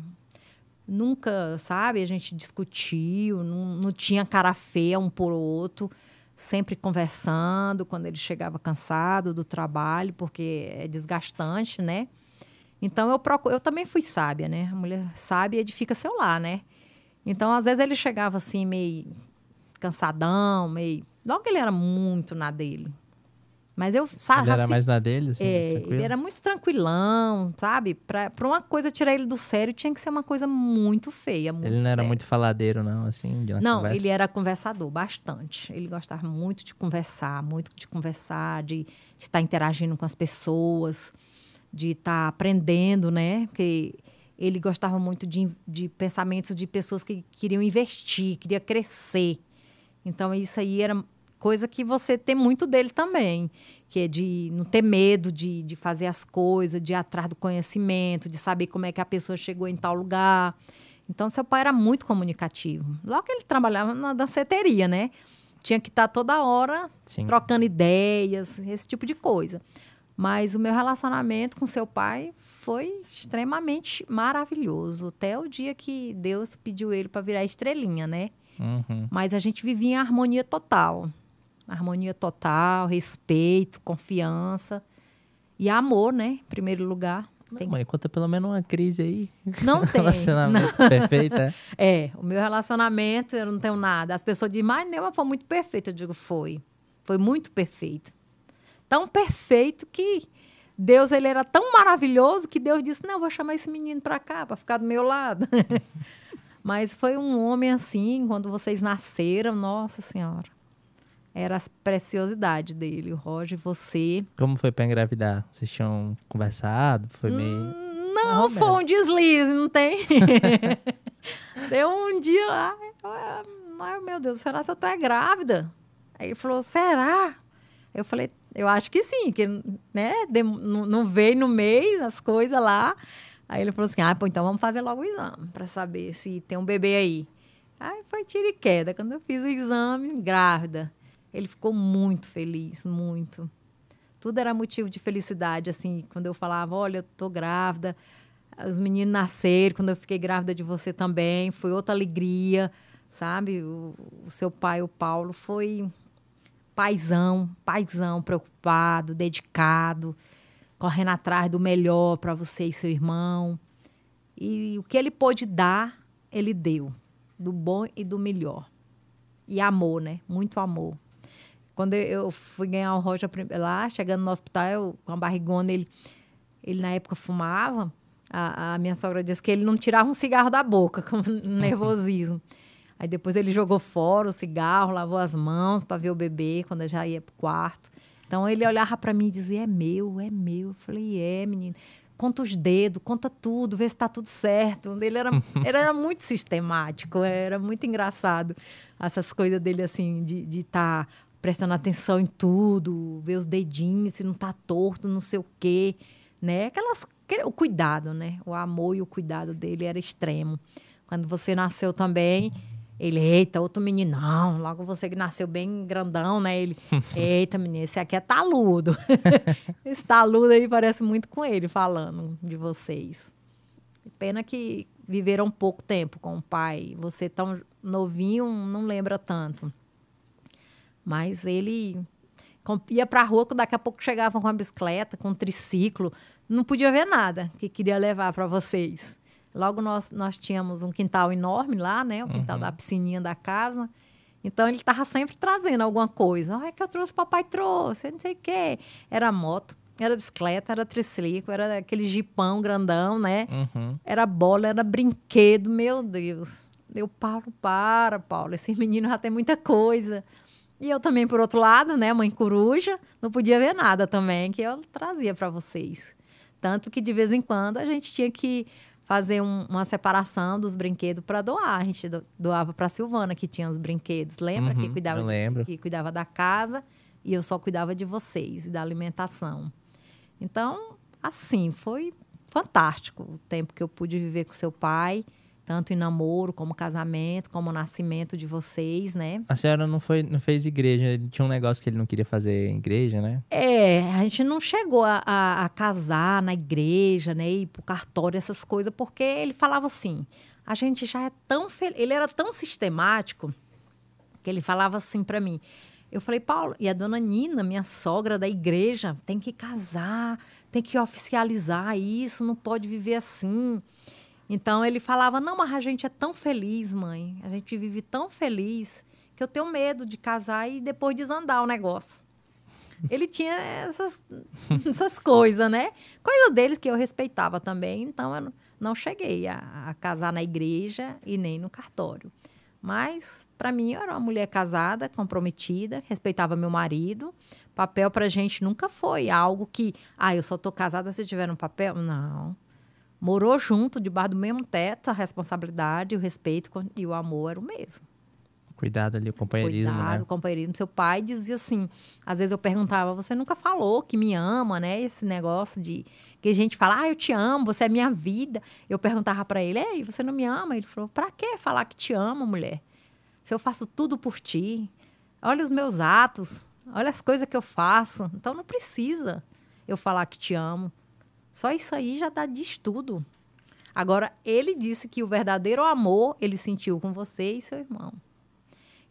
Nunca, sabe, a gente discutiu, não tinha cara feia um por outro, sempre conversando quando ele chegava cansado do trabalho, porque é desgastante, né? Então, eu também fui sábia, né? A mulher sábia edifica seu lar, né? Então, às vezes, ele chegava assim, meio cansadão, meio... Não que ele era muito na dele. Mas eu... Ele era mais na dele, assim, mais tranquilo? Ele era muito tranquilão, sabe? Pra uma coisa tirar ele do sério, tinha que ser uma coisa muito feia, muito Ele não era séria. muito faladeiro, não, assim, de uma Não, conversa? ele era conversador, bastante. Ele gostava muito de conversar, de estar interagindo com as pessoas, de estar aprendendo, né? Porque ele gostava muito de pensamentos de pessoas que queriam investir, queria crescer. Então, isso aí era coisa que você tem muito dele também, que é de não ter medo de fazer as coisas, de ir atrás do conhecimento, de saber como é que a pessoa chegou em tal lugar. Então, seu pai era muito comunicativo. Logo que ele trabalhava na danceteria, né? Tinha que estar toda hora trocando ideias, esse tipo de coisa. Mas o meu relacionamento com seu pai foi extremamente maravilhoso. Até o dia que Deus pediu ele para virar estrelinha, né? Uhum. Mas a gente vivia em harmonia total. Harmonia total, respeito, confiança e amor, né? Em primeiro lugar. Não, mãe, conta pelo menos uma crise aí. Não tem. Relacionamento perfeito, é? O meu relacionamento, eu não tenho nada. As pessoas dizem, mas Neuma foi muito perfeito. Eu digo, foi. Foi muito perfeito. Tão perfeito que Deus, ele era tão maravilhoso que Deus disse, não, eu vou chamar esse menino para cá, para ficar do meu lado. Mas foi um homem assim, quando vocês nasceram, nossa senhora. Era a preciosidade dele, o Roger, você. Como foi pra engravidar? Vocês tinham conversado? Foi meio... Não, foi um deslize, não tem? Deu um dia lá, ai meu Deus, será que eu tô grávida? Aí ele falou, será? Eu falei, eu acho que sim, que né, não veio no mês as coisas lá. Aí ele falou assim, pô, então vamos fazer logo o exame para saber se tem um bebê aí. Aí foi tiro e queda. Quando eu fiz o exame, grávida. Ele ficou muito feliz, muito. Tudo era motivo de felicidade, assim, quando eu falava, olha, eu tô grávida, os meninos nasceram, quando eu fiquei grávida de você também, foi outra alegria, sabe? O seu pai, o Paulo, foi paizão, preocupado, dedicado, correndo atrás do melhor para você e seu irmão. E o que ele pôde dar, ele deu, do bom e do melhor. E amor, né? Muito amor. Quando eu fui ganhar o Roger lá, chegando no hospital, com a barrigona, ele na época fumava. A minha sogra disse que ele não tirava um cigarro da boca, com nervosismo. Aí depois ele jogou fora o cigarro, lavou as mãos para ver o bebê, quando eu já ia pro quarto. Então ele olhava para mim e dizia, é meu, é meu. Eu falei, menino. Conta os dedos, conta tudo, vê se está tudo certo. Ele era muito sistemático, era muito engraçado. Essas coisas dele, assim, de estar prestando atenção em tudo, ver os dedinhos, se não está torto, não sei o quê, né? O cuidado, né? O amor e o cuidado dele era extremo. Quando você nasceu também, ele, eita, outro meninão, logo você que nasceu bem grandão, né? Ele, eita, menino, esse aqui é taludo. Esse taludo aí parece muito com ele, falando de vocês. Pena que viveram pouco tempo com o pai. Você tão novinho, não lembra tanto. Mas ele, Ia pra rua, daqui a pouco chegavam com uma bicicleta, com um triciclo. Não podia ver nada que queria levar para vocês. Logo nós tínhamos um quintal enorme lá, né? O quintal da piscininha da casa. Então ele estava sempre trazendo alguma coisa. É que eu trouxe, papai trouxe, não sei o quê. Era moto, era bicicleta, era triciclo, era aquele jipão grandão, né? Era bola, era brinquedo, meu Deus. Eu, Paulo, Paulo, esse menino já tem muita coisa. E eu também, por outro lado, né, mãe coruja, não podia ver nada também, que eu trazia para vocês. Tanto que, de vez em quando, a gente tinha que fazer uma separação dos brinquedos para doar. A gente doava para a Silvana, que tinha os brinquedos. Lembra? Eu lembro. Que cuidava da casa e eu só cuidava de vocês e da alimentação. Então, assim, foi fantástico o tempo que eu pude viver com seu pai, tanto em namoro, como casamento, como nascimento de vocês, né? A senhora não fez igreja, ele tinha um negócio que ele não queria fazer em igreja, né? A gente não chegou a casar na igreja, né? Ir pro cartório, essas coisas, porque ele falava assim, a gente já é tão feliz. Ele era tão sistemático que ele falava assim para mim. Eu falei, Paulo, e a dona Nina, minha sogra da igreja, tem que casar, tem que oficializar isso, não pode viver assim. Então, ele falava, não, mas a gente é tão feliz, mãe. A gente vive tão feliz que eu tenho medo de casar e depois desandar o negócio. Ele tinha essas coisas, né? Coisa deles que eu respeitava também. Então, eu não cheguei a casar na igreja e nem no cartório. Mas, para mim, eu era uma mulher casada, comprometida, respeitava meu marido. Papel pra gente nunca foi algo que, eu só tô casada se eu tiver um papel. Não. Morou junto, debaixo do mesmo teto, a responsabilidade, o respeito e o amor era o mesmo. Cuidado ali, o companheirismo, Cuidado, né? o companheirismo. Seu pai dizia assim, às vezes eu perguntava, você nunca falou que me ama, né? Esse negócio de que a gente fala, eu te amo, você é minha vida. Eu perguntava para ele, ei, você não me ama? Ele falou, pra que falar que te amo, mulher? Se eu faço tudo por ti, olha os meus atos, olha as coisas que eu faço. Então não precisa eu falar que te amo. Só isso aí já diz tudo. Agora, ele disse que o verdadeiro amor ele sentiu com você e seu irmão.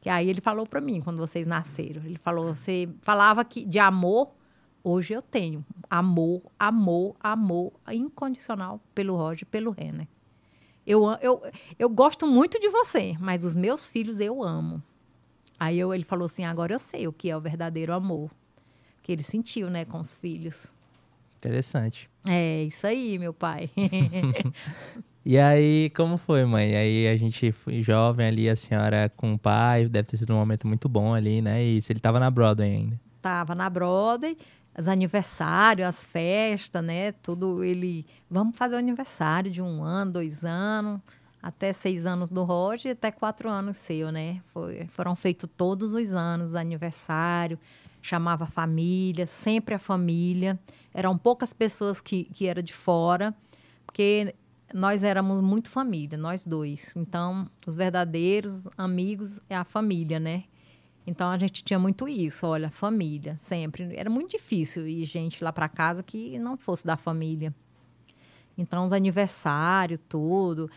Que aí ele falou para mim, quando vocês nasceram. Ele falou, você falava que de amor, hoje eu tenho. Amor, amor, amor incondicional pelo Roger e pelo Renner. Eu gosto muito de você, mas os meus filhos eu amo. Aí ele falou assim, agora eu sei o que é o verdadeiro amor. Que ele sentiu, né, com os filhos. Interessante. É, isso aí, meu pai. E aí, como foi, mãe? Aí a gente foi jovem ali, a senhora com o pai, deve ter sido um momento muito bom ali, né? E ele tava na Broadway ainda. Tava na Broadway, os aniversários, as festas, né? Tudo vamos fazer o aniversário de 1 ano, 2 anos, até 6 anos do Roger e até 4 anos seu, né? Foram feitos todos os anos o aniversário, chamava a família, sempre a família. Eram poucas pessoas que eram de fora, porque nós éramos muito família, nós dois. Então, os verdadeiros amigos é a família, né? Então, a gente tinha muito isso, olha, família, sempre. Era muito difícil ir gente lá para casa que não fosse da família. Então, os aniversários, tudo,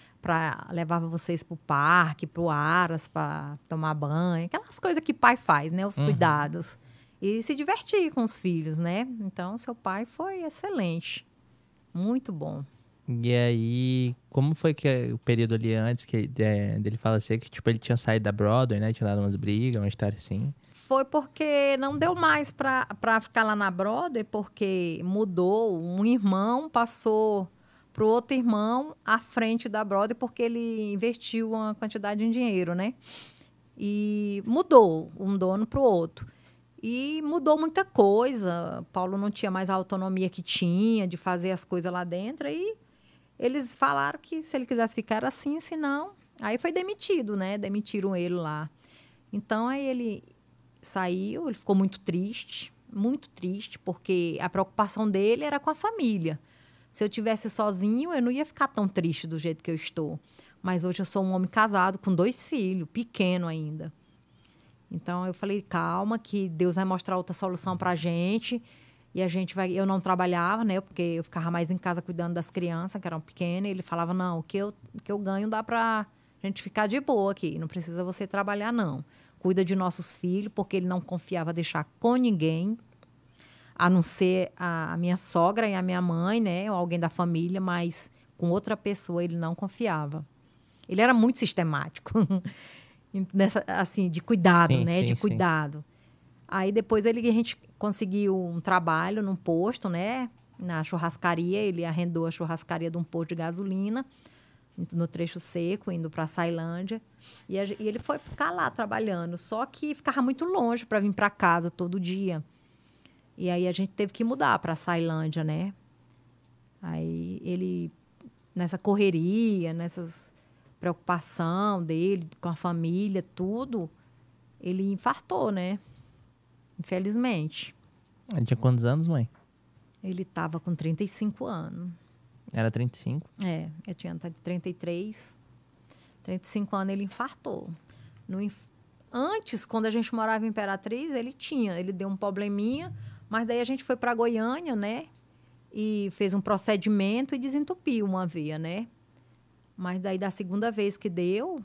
levava vocês para o parque, para o Aras, para tomar banho. Aquelas coisas que pai faz, né? Os cuidados. E se divertir com os filhos, né? Então, seu pai foi excelente. Muito bom. E aí, como foi que o período ali antes dele falecer, que tipo, ele tinha saído da Broadway, né? Tinha dado umas brigas, uma história assim. Foi porque não deu mais para ficar lá na Broadway, porque mudou. Um irmão passou pro outro irmão à frente da Broadway, porque ele investiu uma quantidade de dinheiro, né? E mudou um dono pro outro. E mudou muita coisa. Paulo não tinha mais a autonomia que tinha de fazer as coisas lá dentro. E eles falaram que se ele quisesse ficar era assim, se não... Aí foi demitido, né? Demitiram ele lá. Então, aí ele saiu, ele ficou muito triste, porque a preocupação dele era com a família. Se eu tivesse sozinho, eu não ia ficar tão triste do jeito que eu estou. Mas hoje eu sou um homem casado com 2 filhos, pequeno ainda. Então, eu falei, calma, que Deus vai mostrar outra solução para a gente. E a gente vai... Eu não trabalhava, né? Porque eu ficava mais em casa cuidando das crianças, que eram pequenas. E ele falava, não, o que eu ganho dá para a gente ficar de boa aqui. Não precisa você trabalhar, não. cuida de nossos filhos, porque ele não confiava deixar com ninguém, a não ser a minha sogra e a minha mãe, né? Ou alguém da família, mas com outra pessoa ele não confiava. Ele era muito sistemático, assim, de cuidado, Sim, né? sim, De sim. cuidado. Aí depois a gente conseguiu um trabalho num posto, né? Na churrascaria, ele arrendou a churrascaria de um posto de gasolina, no trecho seco, indo para a Sailândia. E ele foi ficar lá trabalhando, só que ficava muito longe para vir para casa todo dia. E aí a gente teve que mudar para a Sailândia, né? Aí ele, nessa correria, nessas preocupação dele com a família, tudo, ele infartou, né? Infelizmente. Ele tinha quantos anos, mãe? Ele estava com 35 anos. Era 35? Eu tinha 33. 35 anos ele infartou. Antes, quando a gente morava em Imperatriz, ele deu um probleminha, mas daí a gente foi para Goiânia, né? E fez um procedimento e desentupiu uma veia, né? Mas daí da segunda vez que deu,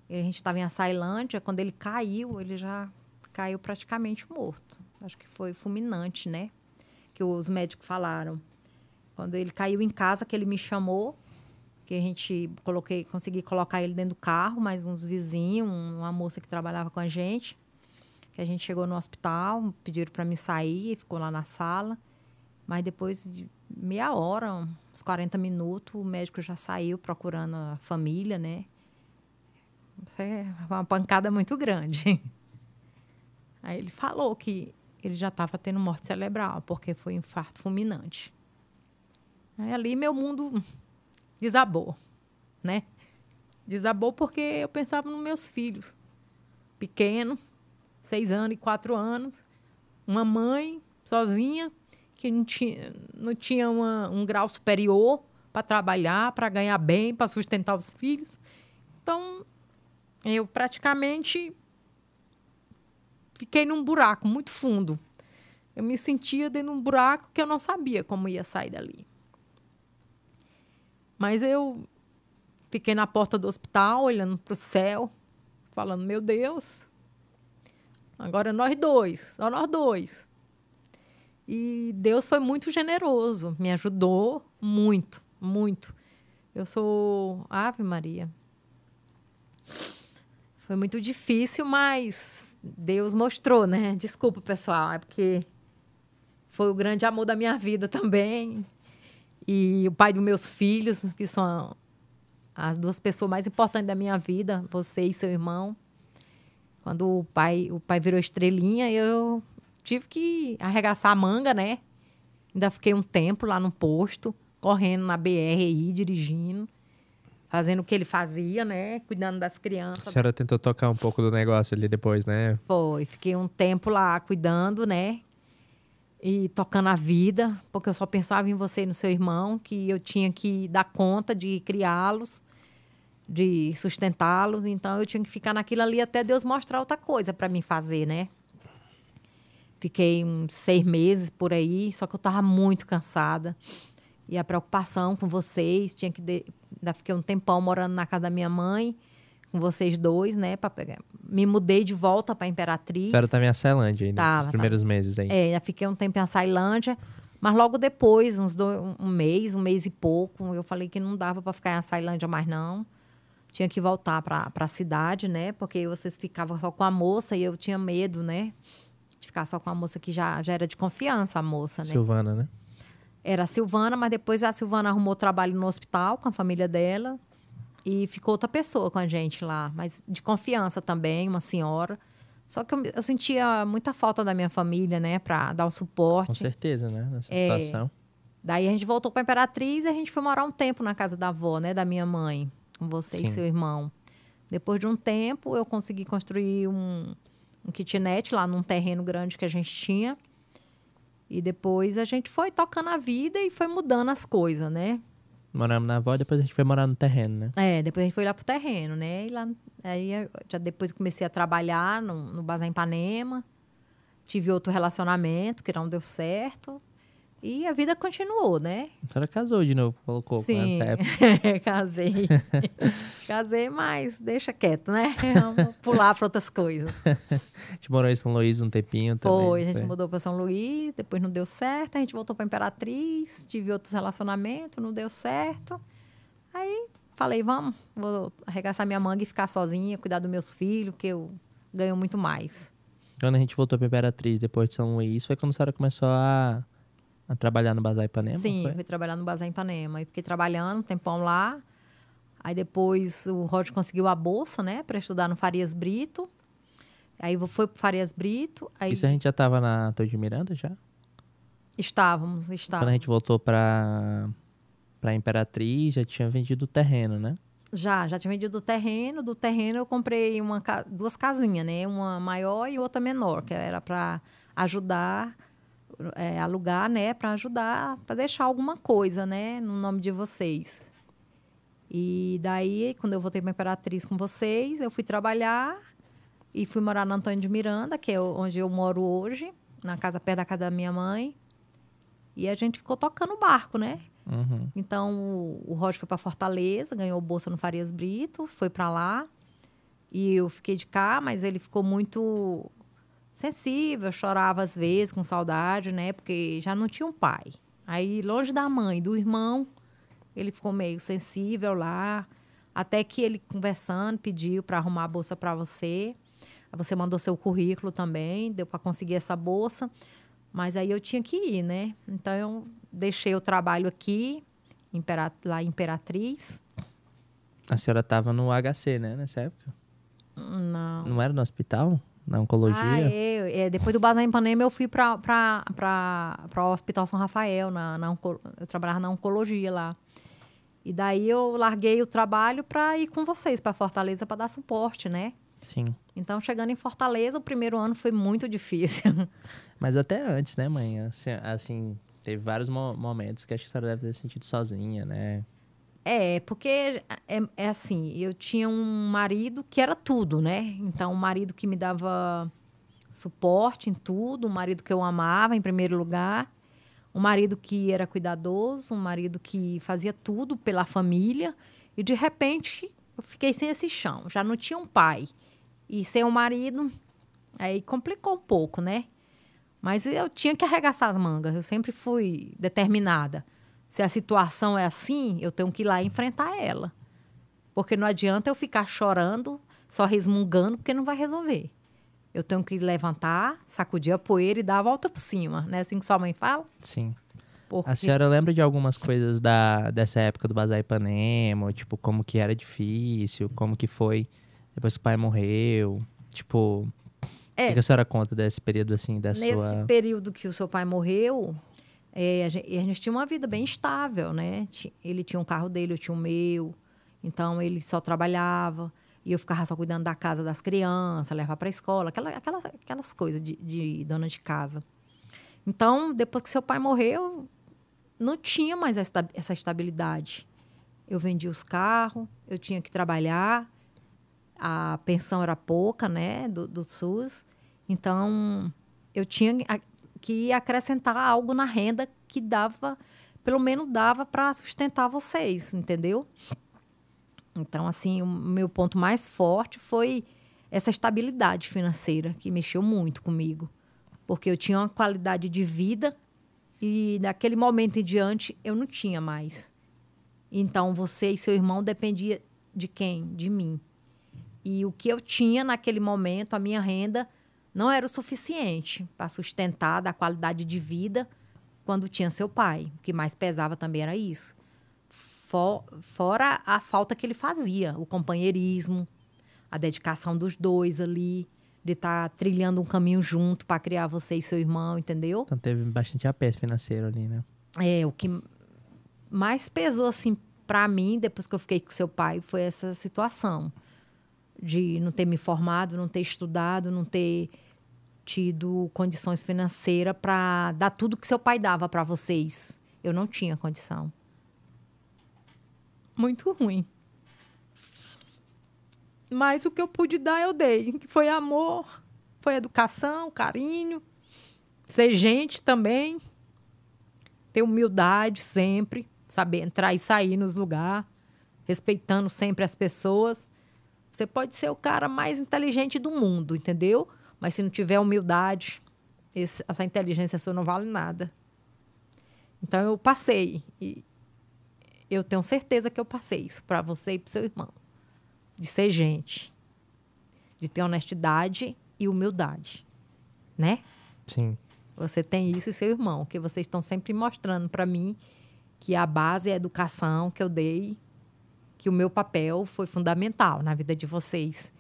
a gente estava em Açailândia, quando ele caiu, ele já caiu praticamente morto. Acho que foi fulminante, né? Que os médicos falaram. Quando ele caiu em casa, que ele me chamou, que a gente consegui colocar ele dentro do carro, mais uns vizinhos, uma moça que trabalhava com a gente, que a gente chegou no hospital, pediram para mim sair, ficou lá na sala. Mas depois de meia hora, uns 40 minutos, o médico já saiu procurando a família, né? Isso é uma pancada muito grande. Aí ele falou que ele já estava tendo morte cerebral, porque foi um infarto fulminante. Aí ali meu mundo desabou, né? Desabou porque eu pensava nos meus filhos. Pequeno, 6 anos e 4 anos. Uma mãe sozinha, que não tinha um grau superior para trabalhar, para ganhar bem, para sustentar os filhos. Então, eu praticamente fiquei num buraco muito fundo. Eu me sentia dentro de um buraco que eu não sabia como ia sair dali. Mas eu fiquei na porta do hospital, olhando para o céu, falando, meu Deus, agora nós dois, só nós dois. E Deus foi muito generoso, me ajudou muito, muito. Eu sou Ave Maria. Foi muito difícil, mas Deus mostrou, né? Desculpa, pessoal, é porque foi o grande amor da minha vida também. E o pai dos meus filhos, que são as duas pessoas mais importantes da minha vida, você e seu irmão. Quando o pai virou estrelinha, eu tive que arregaçar a manga, né? Ainda fiquei um tempo lá no posto, correndo na BR aí, dirigindo, fazendo o que ele fazia, né? Cuidando das crianças. A senhora tentou tocar um pouco do negócio ali depois, né? Foi. Fiquei um tempo lá cuidando, né? E tocando a vida, porque eu só pensava em você e no seu irmão, que eu tinha que dar conta de criá-los, de sustentá-los. Então, eu tinha que ficar naquilo ali até Deus mostrar outra coisa para mim fazer, né? Fiquei uns 6 meses por aí, só que eu estava muito cansada. E a preocupação com vocês, ainda fiquei um tempão morando na casa da minha mãe, com vocês dois, né? Me mudei de volta para Imperatriz. A senhora estava em Açailândia aí, nesses primeiros meses aí. Já fiquei um tempo em Açailândia, mas logo depois, um mês e pouco, eu falei que não dava para ficar em Açailândia mais não. Tinha que voltar para a cidade, né? Porque vocês ficavam só com a moça e eu tinha medo, né? De ficar só com a moça que já era de confiança, a moça, né? Silvana, né? Era a Silvana, mas depois a Silvana arrumou trabalho no hospital com a família dela. E ficou outra pessoa com a gente lá, mas de confiança também, uma senhora. Só que eu sentia muita falta da minha família, né, para dar o suporte. Com certeza, né, nessa situação. Daí a gente voltou para Imperatriz e a gente foi morar um tempo na casa da avó, né, da minha mãe, com você e seu irmão. Depois de um tempo, eu consegui construir um kitnet lá num terreno grande que a gente tinha. E depois a gente foi tocando a vida e foi mudando as coisas, né? Moramos na avó, depois a gente foi morar no terreno, né? Depois a gente foi lá pro terreno, né? E lá, aí já depois comecei a trabalhar no Bazar Ipanema. Tive outro relacionamento que não deu certo. E a vida continuou, né? A senhora casou de novo, colocou Sim, nessa época. casei. Casei, mas deixa quieto, né? Vamos pular para outras coisas. A gente morou em São Luís um tempinho também. Foi, a gente mudou para São Luís, depois não deu certo, a gente voltou para Imperatriz, tive outros relacionamentos, não deu certo. Aí falei, vou arregaçar minha manga e ficar sozinha, cuidar dos meus filhos, que eu ganho muito mais. Quando a gente voltou pra Imperatriz, depois de São Luís, foi quando a senhora começou a trabalhar no Bazar Ipanema? Sim, foi? fui trabalhar no Bazar Ipanema. Aí fiquei trabalhando um tempão lá. Aí depois o Roger conseguiu a bolsa, né, para estudar no Farias Brito. Aí foi pro Farias Brito. Aí Isso a gente já tava na Torre de Miranda já? estávamos. Quando a gente voltou pra Imperatriz, já tinha vendido o terreno, né? Já tinha vendido o terreno. Do terreno eu comprei duas casinhas, né? Uma maior e outra menor, que era para ajudar, alugar, né? Para ajudar, para deixar alguma coisa, né? No nome de vocês. E daí, quando eu voltei para Imperatriz com vocês, eu fui trabalhar e fui morar no Antônio de Miranda, que é onde eu moro hoje, perto da casa da minha mãe. E a gente ficou tocando o barco, né? Uhum. Então, o Roger foi para Fortaleza, ganhou bolsa no Farias Brito, foi para lá. E eu fiquei de cá, mas ele ficou muito sensível, chorava às vezes, com saudade, né? Porque já não tinha um pai. Aí, longe da mãe, do irmão, ele ficou meio sensível lá. Até que ele, conversando, pediu para arrumar a bolsa para você. Você mandou seu currículo também, deu para conseguir essa bolsa. Mas aí eu tinha que ir, né? Então, eu deixei o trabalho aqui, lá em Imperatriz. A senhora tava no HC, né, nessa época? Não. Não era no hospital? Na oncologia? Depois do Bazar Ipanema, eu fui para o Hospital São Rafael. Eu trabalhava na oncologia lá. E daí eu larguei o trabalho para ir com vocês para Fortaleza para dar suporte, né? Sim. Então, chegando em Fortaleza, o primeiro ano foi muito difícil. Mas até antes, né, mãe? Assim teve vários momentos que acho que a senhora deve ter sentido sozinha, né? Porque é assim, eu tinha um marido que era tudo, né? Então, um marido que me dava suporte em tudo, um marido que eu amava em primeiro lugar, um marido que era cuidadoso, um marido que fazia tudo pela família. E, de repente, eu fiquei sem esse chão. Já não tinha um pai. E sem um marido, aí complicou um pouco, né? Mas eu tinha que arregaçar as mangas. Eu sempre fui determinada. Se a situação é assim, eu tenho que ir lá e enfrentar ela. Porque não adianta eu ficar chorando, só resmungando, porque não vai resolver. Eu tenho que levantar, sacudir a poeira e dar a volta por cima. Não é assim que sua mãe fala? Sim. Porque... A senhora lembra de algumas coisas dessa época do Bazar Ipanema? Tipo, como que era difícil, como que foi depois que o pai morreu? Tipo, o que a senhora conta desse período, assim, Nesse período que o seu pai morreu, a gente tinha uma vida bem estável, né? Ele tinha um carro dele, eu tinha o meu. Então, ele só trabalhava. E eu ficava só cuidando da casa das crianças, levar para a escola. Aquelas coisas de dona de casa. Então, depois que seu pai morreu, não tinha mais essa estabilidade. Eu vendi os carros, eu tinha que trabalhar. A pensão era pouca, né, do SUS. Então, eu tinha que acrescentar algo na renda que dava, pelo menos dava para sustentar vocês, entendeu? Então, assim, o meu ponto mais forte foi essa estabilidade financeira, que mexeu muito comigo. Porque eu tinha uma qualidade de vida e, daquele momento em diante, eu não tinha mais. Então, você e seu irmão dependiam de quem? De mim. E o que eu tinha naquele momento, a minha renda, não era o suficiente para sustentar da qualidade de vida quando tinha seu pai. O que mais pesava também era isso. Fora a falta que ele fazia, o companheirismo, a dedicação dos dois ali, de estar trilhando um caminho junto para criar você e seu irmão, entendeu? Então teve bastante aperto financeiro ali, né? O que mais pesou, assim, para mim, depois que eu fiquei com seu pai, foi essa situação de não ter me formado, não ter estudado, não ter tido condições financeiras para dar tudo que seu pai dava para vocês. Eu não tinha condição. Muito ruim. Mas o que eu pude dar, eu dei. Que foi amor, foi educação, carinho, ser gente também. ter humildade sempre, saber entrar e sair nos lugares, respeitando sempre as pessoas. Você pode ser o cara mais inteligente do mundo, entendeu? Mas se não tiver humildade, essa inteligência sua não vale nada. Então eu passei. E eu tenho certeza que eu passei isso para você e para seu irmão. De ser gente. De ter honestidade e humildade. Né? Sim. Você tem isso e seu irmão, que vocês estão sempre mostrando para mim que a base é a educação que eu dei, que o meu papel foi fundamental na vida de vocês.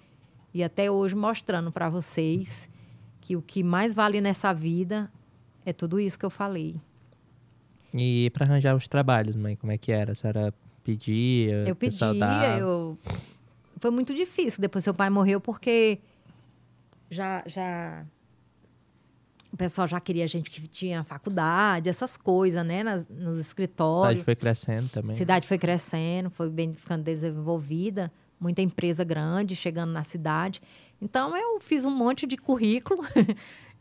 E até hoje mostrando para vocês que o que mais vale nessa vida é tudo isso que eu falei. E para arranjar os trabalhos, mãe, como é que era? A senhora pedia? Eu pedia, foi muito difícil depois seu pai morreu, porque o pessoal já queria gente que tinha faculdade, essas coisas, né? Nos escritórios. A cidade foi crescendo também. A cidade foi crescendo, foi bem ficando desenvolvida. Muita empresa grande chegando na cidade. Então, eu fiz um monte de currículo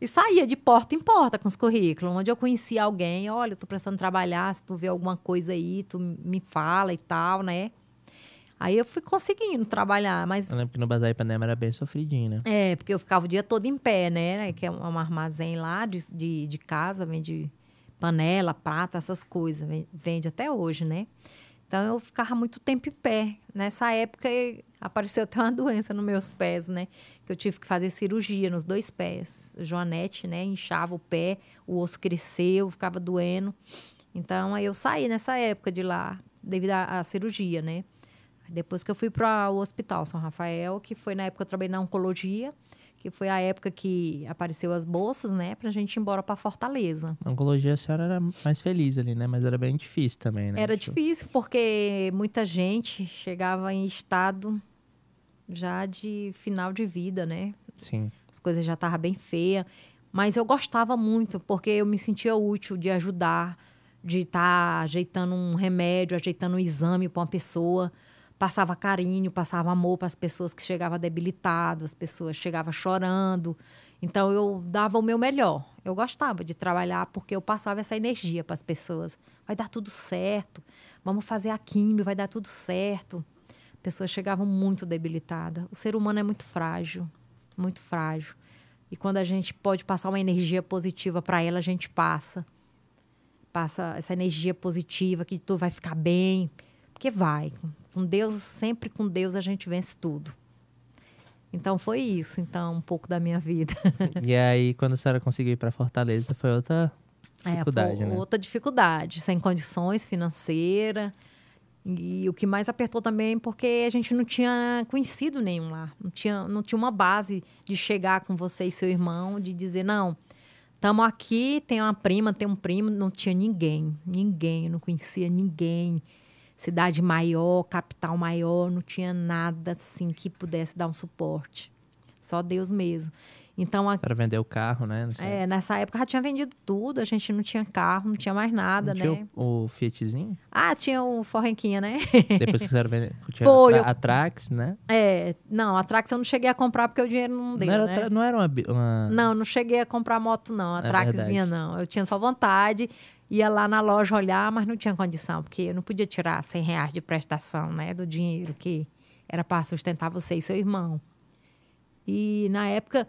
e saía de porta em porta com os currículos. Onde eu conhecia alguém, olha, eu tô precisando trabalhar, se tu vê alguma coisa aí, tu me fala e tal, né? Aí eu fui conseguindo trabalhar, mas... Eu lembro que no Bazar Ipanema era bem sofridinho, né? É, porque eu ficava o dia todo em pé, né? Que é um armazém lá de casa, vende panela, prato, essas coisas. Vende até hoje, né? Então, eu ficava muito tempo em pé. Nessa época, apareceu até uma doença nos meus pés, né? Que eu tive que fazer cirurgia nos 2 pés. Joanete, né? Inchava o pé, o osso cresceu, ficava doendo. Então, aí eu saí nessa época de lá, devido à cirurgia, né? Depois que eu fui para o Hospital São Rafael, que foi na época que eu trabalhei na oncologia, que foi a época que apareceu as bolsas, né, pra gente ir embora para Fortaleza. A oncologia a senhora era mais feliz ali, né? Mas era bem difícil também, né? Era difícil porque muita gente chegava em estado já de final de vida, né? Sim. As coisas já estavam bem feias. Mas eu gostava muito, porque eu me sentia útil de ajudar, de estar ajeitando um remédio, ajeitando um exame para uma pessoa. Passava carinho, passava amor para as pessoas que chegavam debilitadas, as pessoas chegavam chorando. Então, eu dava o meu melhor. Eu gostava de trabalhar porque eu passava essa energia para as pessoas. Vai dar tudo certo, vamos fazer a químio, vai dar tudo certo. As pessoas chegavam muito debilitadas. O ser humano é muito frágil, muito frágil. E quando a gente pode passar uma energia positiva para ela, a gente passa. Passa essa energia positiva, que tu vai ficar bem, porque vai. Com Deus, sempre com Deus a gente vence tudo. Então foi isso, então, um pouco da minha vida. E aí, quando a senhora conseguiu ir para Fortaleza, foi outra dificuldade, foi né? outra dificuldade, sem condições financeiras. E o que mais apertou também porque a gente não tinha conhecido nenhum lá. Não tinha uma base de chegar com você e seu irmão, de dizer, não, estamos aqui, tem uma prima, tem um primo. Não tinha ninguém, eu não conhecia ninguém. Cidade maior, capital maior, não tinha nada assim que pudesse dar um suporte. Só Deus mesmo. Então, Para vender o carro, né? nessa época já tinha vendido tudo, a gente não tinha carro, não tinha mais nada, não né? Tinha o Fiatzinho? Ah, tinha o Forrenquinha, né? Depois que a senhora vendeu, tinha Foi, a Trax, né? Não, a Trax eu não cheguei a comprar porque o dinheiro não deu, né? Não era uma... Não cheguei a comprar moto, não. A Traxzinha, não. Eu tinha só vontade, ia lá na loja olhar, mas não tinha condição, porque eu não podia tirar R$100 de prestação, né? Do dinheiro que era para sustentar você e seu irmão. E, na época,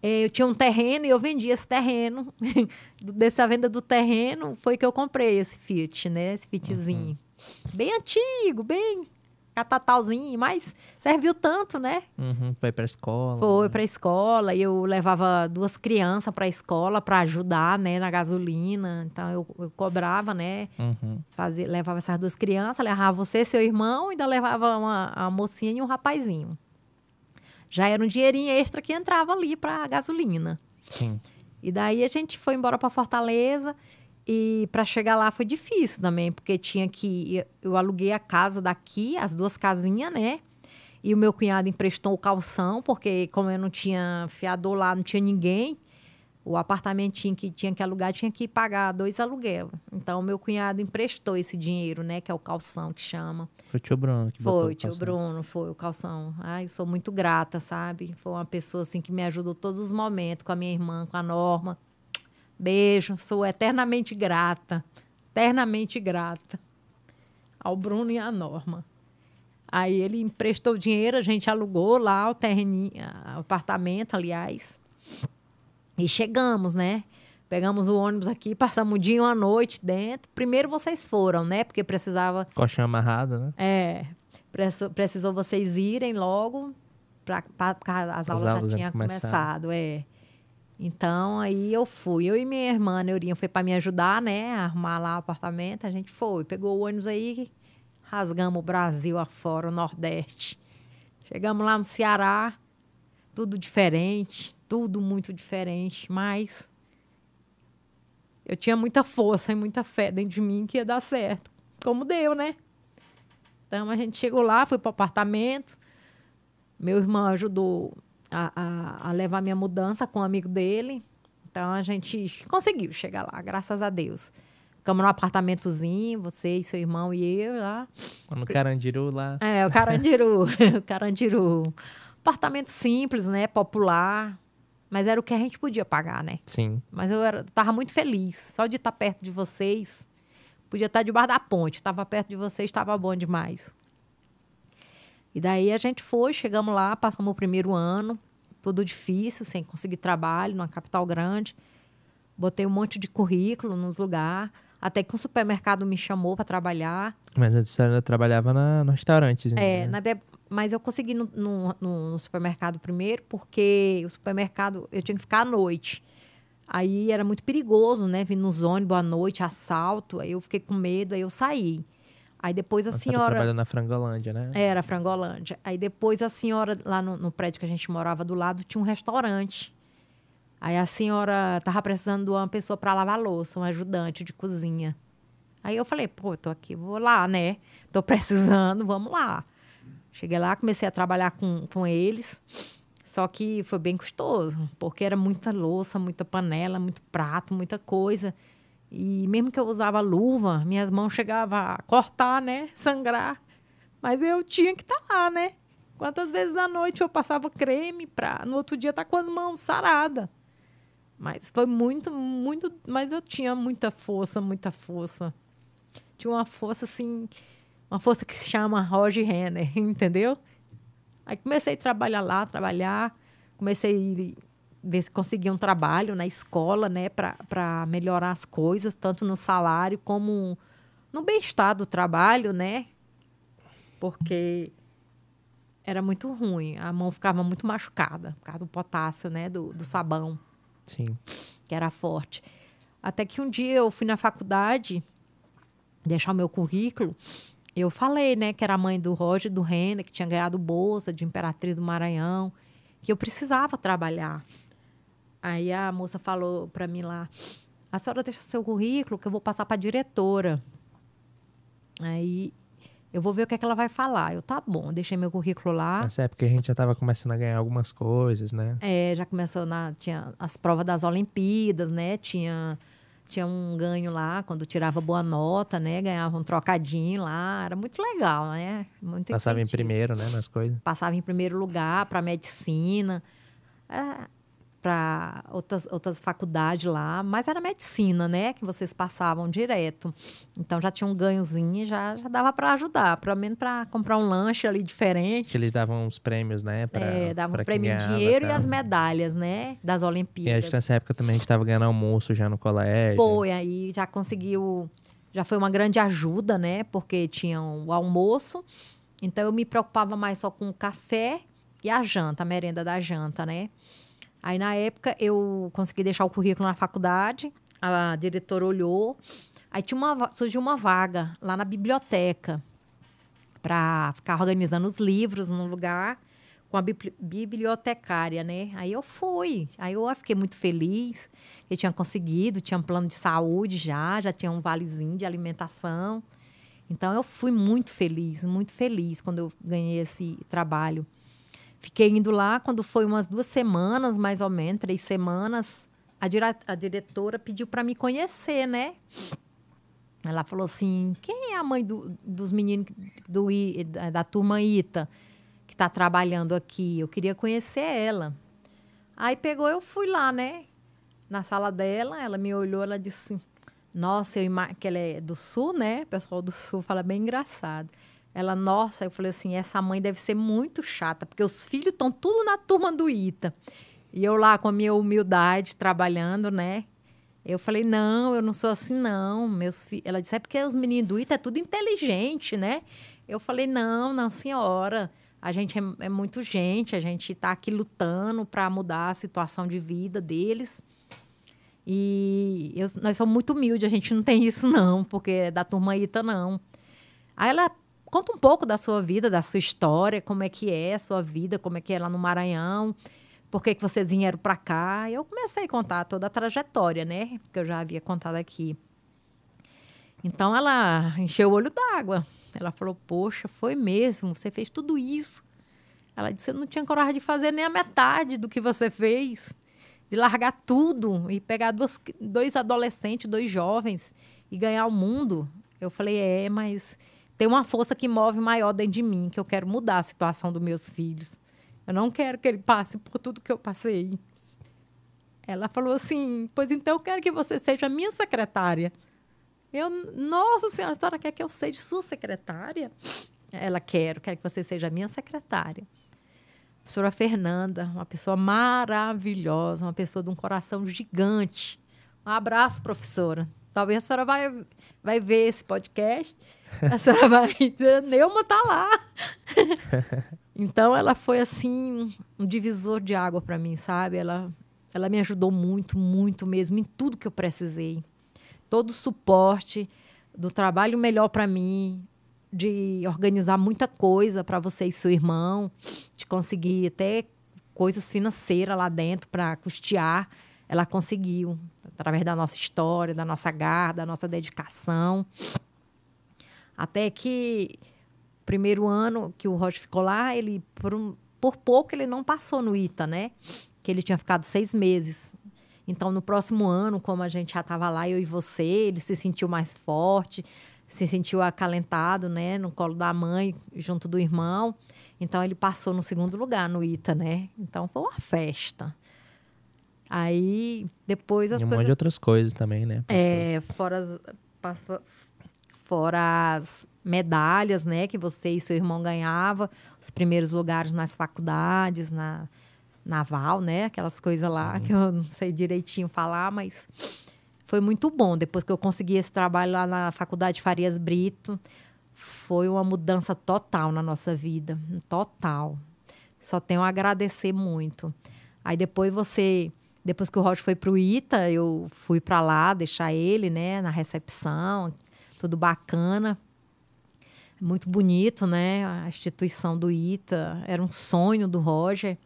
eu tinha um terreno e eu vendia esse terreno. Dessa venda do terreno, foi que eu comprei esse Fiat, né? Esse Fiatzinho. Uhum. Bem antigo, bem catatalzinho, mas serviu tanto, né? Foi pra escola. Foi pra escola. E eu levava 2 crianças pra escola pra ajudar, né? Na gasolina. Então, eu cobrava, né? Levava essas 2 crianças, levava você, seu irmão, e ainda levava uma mocinha e um rapazinho. Já era um dinheirinho extra que entrava ali pra gasolina. Sim. E daí a gente foi embora pra Fortaleza. E para chegar lá foi difícil também, porque eu aluguei a casa daqui, as 2 casinhas, né? E o meu cunhado emprestou o calção, porque como eu não tinha fiador lá, não tinha ninguém, o apartamentinho que tinha que alugar tinha que pagar 2 aluguel. Então, o meu cunhado emprestou esse dinheiro, né? Que é o calção que chama. Foi o tio Bruno que botou o calção. Foi, tio Bruno, foi o calção. Ai, sou muito grata, sabe? Foi uma pessoa assim que me ajudou todos os momentos, com a minha irmã, com a Norma. Beijo, sou eternamente grata eternamente grata ao Bruno e à Norma. Aí ele emprestou dinheiro, a gente alugou lá o terreninho, o apartamento, aliás. E chegamos, né? Pegamos o ônibus aqui, passamos o dia e uma noite dentro. Primeiro vocês foram, né? Porque precisava... Colchão amarrado, né? Precisou vocês irem logo, porque as aulas já tinham começado. Então, aí eu fui. Eu e minha irmã, Neurinha, foi para me ajudar, né? A arrumar lá o apartamento. A gente foi. Pegou o ônibus aí, rasgamos o Brasil afora, o Nordeste. Chegamos lá no Ceará, tudo diferente, tudo muito diferente, mas eu tinha muita força e muita fé dentro de mim que ia dar certo, como deu, né? Então, a gente chegou lá, foi para o apartamento, meu irmão ajudou a levar minha mudança com um amigo dele, então a gente conseguiu chegar lá, graças a Deus. Ficamos num apartamentozinho, você e seu irmão e eu lá. No Carandiru lá. O Carandiru, o Carandiru. Apartamento simples, né? Popular. Mas era o que a gente podia pagar, né? Sim. Mas eu tava muito feliz. Só de estar perto de vocês. Podia estar debaixo da ponte. Estava perto de vocês, estava bom demais. E daí a gente foi, chegamos lá, passamos o primeiro ano. Tudo difícil, sem conseguir trabalho, numa capital grande. Botei um monte de currículo nos lugares. Até que um supermercado me chamou para trabalhar. Mas antes você ainda trabalhava no restaurante. Né? Mas eu consegui no supermercado primeiro, porque o supermercado eu tinha que ficar à noite. Aí era muito perigoso, né? Vir nos ônibus à noite, assalto. Aí eu fiquei com medo, aí eu saí. Aí depois a senhora... Você trabalhando na Frangolândia, né? Era, Frangolândia. Aí depois a senhora, lá no prédio que a gente morava do lado, tinha um restaurante. Aí a senhora estava precisando de uma pessoa para lavar louça, um ajudante de cozinha. Aí eu falei, pô, eu tô aqui, vou lá, né? Tô precisando, vamos lá. Cheguei lá, comecei a trabalhar com eles. Só que foi bem custoso, porque era muita louça, muita panela, muito prato, muita coisa. E mesmo que eu usava luva, minhas mãos chegavam a cortar, né? Sangrar. Mas eu tinha que estar lá, né? Quantas vezes à noite eu passava creme para no outro dia estar com as mãos saradas. Mas foi muito, muito... Mas eu tinha muita força, muita força. Tinha uma força, assim... Uma força que se chama Roger Renner, entendeu? Aí comecei a trabalhar lá, Comecei a ir, ver se conseguia um trabalho na escola, né? Para melhorar as coisas, tanto no salário como no bem-estar do trabalho, né? Porque era muito ruim. A mão ficava muito machucada por causa do potássio, né? Do sabão. Sim. Que era forte. Até que um dia eu fui na faculdade deixar o meu currículo. Eu falei, né, que era a mãe do Roger, do Renner, que tinha ganhado bolsa de Imperatriz do Maranhão, que eu precisava trabalhar. Aí a moça falou para mim lá, a senhora deixa seu currículo que eu vou passar para a diretora. Aí eu vou ver o que é que ela vai falar. Eu, tá bom, deixei meu currículo lá. Nessa época a gente já estava começando a ganhar algumas coisas, né? Já começou, tinha as provas das Olimpíadas, né? Tinha um ganho lá, quando tirava boa nota, né? Ganhava um trocadinho lá. Era muito legal, né? Muito Passava incentivo. em primeiro, né? Nas coisas. Passava em primeiro lugar para medicina, para outras faculdades lá. Mas era medicina, né? Que vocês passavam direto. Então, já tinha um ganhozinho, já dava para ajudar. Pelo menos para comprar um lanche ali diferente. Que eles davam uns prêmios, né? Davam um prêmio em dinheiro e as medalhas, né? Das Olimpíadas. E acho que nessa época também a gente estava ganhando almoço já no colégio. Foi, aí já conseguiu... Já foi uma grande ajuda, né? Porque tinha o almoço. Então, eu me preocupava mais só com o café e a janta, a merenda da janta, né? Aí, na época, eu consegui deixar o currículo na faculdade. A diretora olhou. Aí surgiu uma vaga lá na biblioteca para ficar organizando os livros no lugar com a bibliotecária, né? Aí eu fui. Aí eu fiquei muito feliz. Eu tinha conseguido, tinha um plano de saúde já tinha um valezinho de alimentação. Então, eu fui muito feliz quando eu ganhei esse trabalho. Fiquei indo lá, quando foi umas 2 semanas, mais ou menos, 3 semanas, a diretora pediu para me conhecer, né? Ela falou assim, quem é a mãe dos meninos da turma ITA que está trabalhando aqui? Eu queria conhecer ela. Aí eu fui lá, né? Na sala dela, ela me olhou, ela disse assim, Nossa, que ela é do Sul, né? O pessoal do Sul fala bem engraçado. Ela, nossa, eu falei assim, essa mãe deve ser muito chata, porque os filhos estão tudo na turma do ITA. E eu lá com a minha humildade, trabalhando, né? Eu falei, não, eu não sou assim, não. Meus filhos... Ela disse, é porque os meninos do ITA é tudo inteligente, né? Eu falei, não, senhora. A gente é muito gente, a gente está aqui lutando para mudar a situação de vida deles. E nós somos muito humildes, a gente não tem isso, não, porque é da turma ITA, não. Aí ela conta um pouco da sua vida, da sua história, como é que é a sua vida, como é que é lá no Maranhão, por que vocês vieram para cá. E eu comecei a contar toda a trajetória, né? Que eu já havia contado aqui. Então, ela encheu o olho d'água. Ela falou, poxa, foi mesmo, você fez tudo isso. Ela disse, eu não tinha coragem de fazer nem a metade do que você fez. De largar tudo e pegar dois adolescentes, 2 jovens e ganhar o mundo. Eu falei, mas tem uma força que move maior dentro de mim, que eu quero mudar a situação dos meus filhos. Eu não quero que ele passe por tudo que eu passei. Ela falou assim, pois então eu quero que você seja minha secretária. Nossa senhora, a senhora quer que eu seja sua secretária? Ela, quero que você seja minha secretária. A professora Fernanda, uma pessoa maravilhosa, uma pessoa de um coração gigante. Um abraço, professora. Talvez a senhora vai ver esse podcast. A senhora vai dizer, Neuma está lá. Então, ela foi, assim, um divisor de água para mim, sabe? Ela me ajudou muito, muito mesmo, em tudo que eu precisei. Todo o suporte do trabalho melhor para mim, de organizar muita coisa para você e seu irmão, de conseguir até coisas financeiras lá dentro para custear. Ela conseguiu, através da nossa história, da nossa garra, da nossa dedicação. Até que, primeiro ano que o Roger ficou lá, ele, por pouco, ele não passou no ITA, né? Que ele tinha ficado 6 meses. Então, no próximo ano, como a gente já estava lá, eu e você, ele se sentiu mais forte, se sentiu acalentado, né, no colo da mãe, junto do irmão. Então, ele passou no 2º lugar no ITA, né? Então, foi uma festa. Aí, depois as coisas... E um coisas... monte de outras coisas também, né? Fora as medalhas, né, que você e seu irmão ganhavam, os primeiros lugares nas faculdades, na Naval, né, aquelas coisas lá. Sim. Que eu não sei direitinho falar, mas foi muito bom. Depois que eu consegui esse trabalho lá na Faculdade Farias Brito, foi uma mudança total na nossa vida, total. Só tenho a agradecer muito. Aí depois que o Roger foi para o ITA, eu fui para lá deixar ele, né, na recepção, tudo bacana. Muito bonito, né, a instituição do ITA, era um sonho do Roger.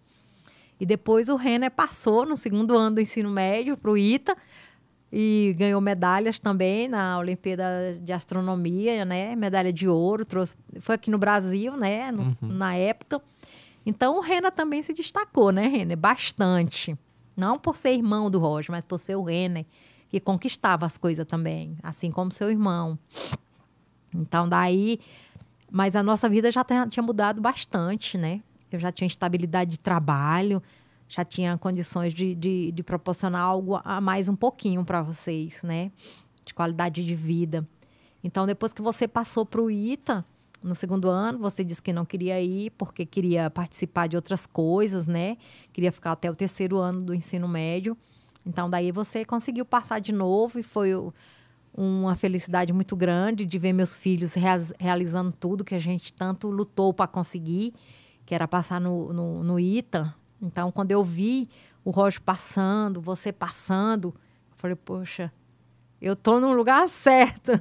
E depois o Renner passou no 2º ano do ensino médio para o ITA e ganhou medalhas também na Olimpíada de Astronomia, né? Medalha de ouro, foi aqui no Brasil, né? Na época. Então o Renner também se destacou, né, Renner? Bastante. Não por ser irmão do Roger, mas por ser o Renner, que conquistava as coisas também, assim como seu irmão. Então daí... Mas a nossa vida já tinha mudado bastante, né? Eu já tinha estabilidade de trabalho, já tinha condições de proporcionar algo a mais um pouquinho para vocês, né? De qualidade de vida. Então, depois que você passou para o ITA, no 2º ano, você disse que não queria ir porque queria participar de outras coisas, né? Queria ficar até o 3º ano do ensino médio. Então, daí você conseguiu passar de novo e foi uma felicidade muito grande de ver meus filhos realizando tudo que a gente tanto lutou para conseguir, que era passar no ITA. Então, quando eu vi o Roger passando, você passando, eu falei, poxa, eu estou no lugar certo,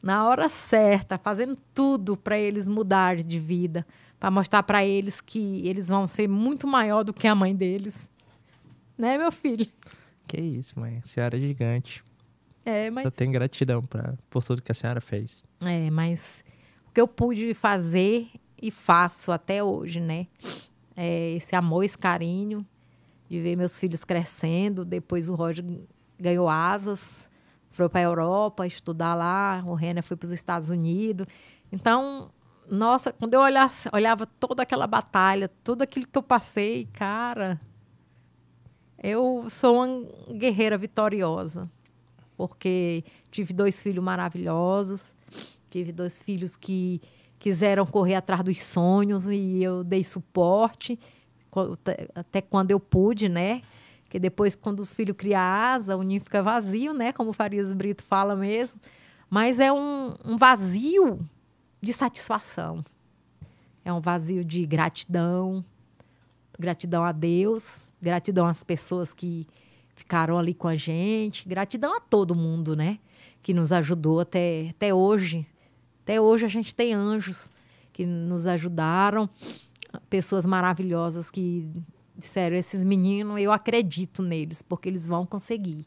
na hora certa, fazendo tudo para eles mudarem de vida, para mostrar para eles que eles vão ser muito maior do que a mãe deles. Né, meu filho? Que isso, mãe. A senhora é gigante. Mas... Só tenho gratidão por tudo que a senhora fez. Mas o que eu pude fazer... E faço até hoje, né? Esse amor, esse carinho de ver meus filhos crescendo. Depois o Roger ganhou asas, foi para a Europa estudar lá. O Renner foi para os Estados Unidos. Então, nossa, quando eu olhava toda aquela batalha, tudo aquilo que eu passei, cara, eu sou uma guerreira vitoriosa. porque tive 2 filhos maravilhosos, tive 2 filhos que quiseram correr atrás dos sonhos e eu dei suporte, até quando eu pude, né? Porque depois, quando os filhos criam asa, o ninho fica vazio, né? Como o Farias Brito fala mesmo. Mas é um vazio de satisfação. É um vazio de gratidão. Gratidão a Deus. Gratidão às pessoas que ficaram ali com a gente. Gratidão a todo mundo, né? Que nos ajudou até hoje. Até hoje a gente tem anjos que nos ajudaram. Pessoas maravilhosas que disseram, esses meninos, eu acredito neles, porque eles vão conseguir.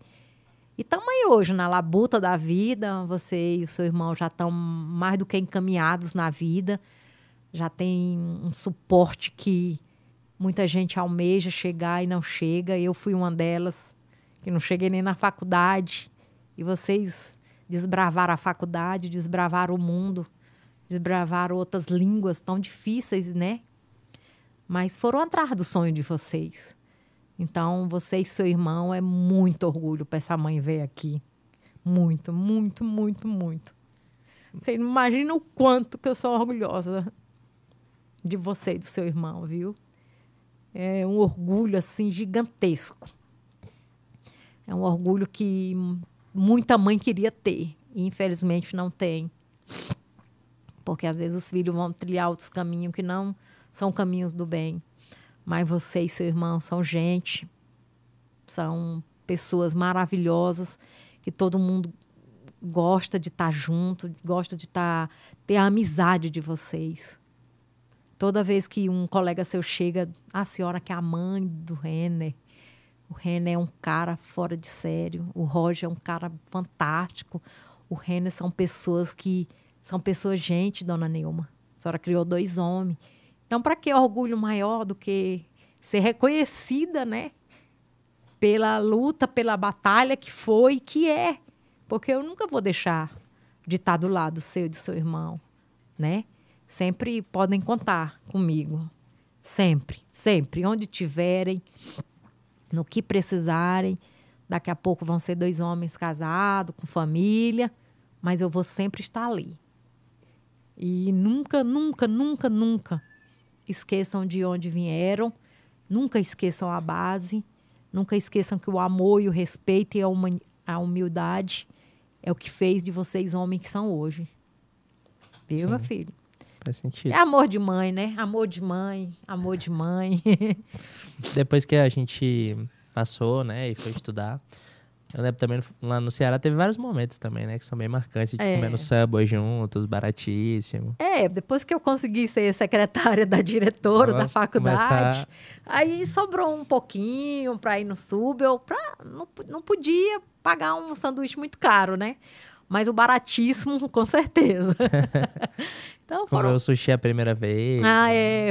E estamos aí hoje, na labuta da vida. Você e o seu irmão já estão mais do que encaminhados na vida. Já tem um suporte que muita gente almeja chegar e não chega. Eu fui uma delas, que não cheguei nem na faculdade. E vocês desbravaram a faculdade, desbravaram o mundo, desbravaram outras línguas tão difíceis, né? Mas foram atrás do sonho de vocês. Então, você e seu irmão é muito orgulho para essa mãe ver aqui. Muito, muito, muito, muito. Você não imagina o quanto que eu sou orgulhosa de você e do seu irmão, viu? É um orgulho, assim, gigantesco. É um orgulho que muita mãe queria ter e, infelizmente, não tem. Porque, às vezes, os filhos vão trilhar outros caminhos que não são caminhos do bem. Mas você e seu irmão são gente, são pessoas maravilhosas, que todo mundo gosta de estar junto, gosta de ter a amizade de vocês. Toda vez que um colega seu chega, a senhora que é a mãe do Renner, o Renner é um cara fora de sério, o Roger é um cara fantástico, o Renner são pessoas gente, dona Neuma. A senhora criou 2 homens. Então, para que orgulho maior do que ser reconhecida, né? Pela luta, pela batalha que foi e que é. Porque eu nunca vou deixar de estar do lado seu e do seu irmão, né? Sempre podem contar comigo. Sempre, sempre. Onde tiverem, no que precisarem. Daqui a pouco vão ser 2 homens casados, com família. Mas eu vou sempre estar ali. E nunca, nunca, nunca, nunca esqueçam de onde vieram, nunca esqueçam a base, nunca esqueçam que o amor e o respeito e a humildade é o que fez de vocês homens que são hoje. Viu, Sim, meu filho? faz sentido. É amor de mãe, né? Amor de mãe, amor de mãe. Depois que a gente passou, né, e foi estudar, eu lembro também, lá no Ceará teve vários momentos também, né, que são bem marcantes, de comendo Subway juntos, baratíssimo. Depois que eu consegui ser secretária da diretora da Nossa, faculdade, aí sobrou um pouquinho para ir no Subway, não podia pagar um sanduíche muito caro, né? Mas o baratíssimo, com certeza. Então, Comeu sushi a primeira vez.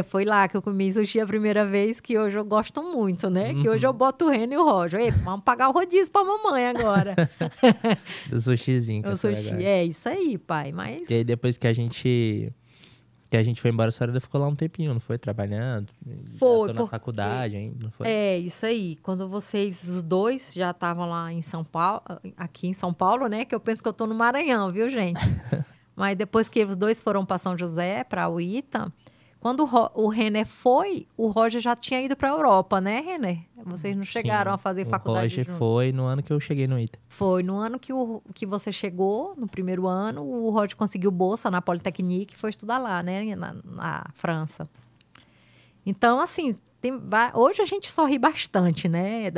Foi lá que eu comi sushi a primeira vez, que hoje eu gosto muito, né? Que hoje eu boto o Reno e o Roger. Ei, vamos pagar o rodízio pra mamãe agora. Do sushizinho. O sushi, é isso aí, pai. Mas... E aí depois que a gente foi embora, a senhora ainda ficou lá um tempinho, não foi? Trabalhando? Foi. Já tô na faculdade ainda, não foi? É, isso aí. Quando vocês, os 2, já estavam lá em São Paulo, aqui em São Paulo, né? Que eu penso que eu tô no Maranhão, viu, gente? Mas depois que os 2 foram para São José, para o Ita, quando o Renner foi, o Roger já tinha ido para a Europa, né, Renner? Vocês não chegaram a fazer faculdade juntos. O Roger foi no ano que eu cheguei no Ita. Foi no ano que você chegou, no primeiro ano, o Roger conseguiu bolsa na Polytechnique e foi estudar lá, né, na França. Então, assim, hoje a gente sorri bastante, né,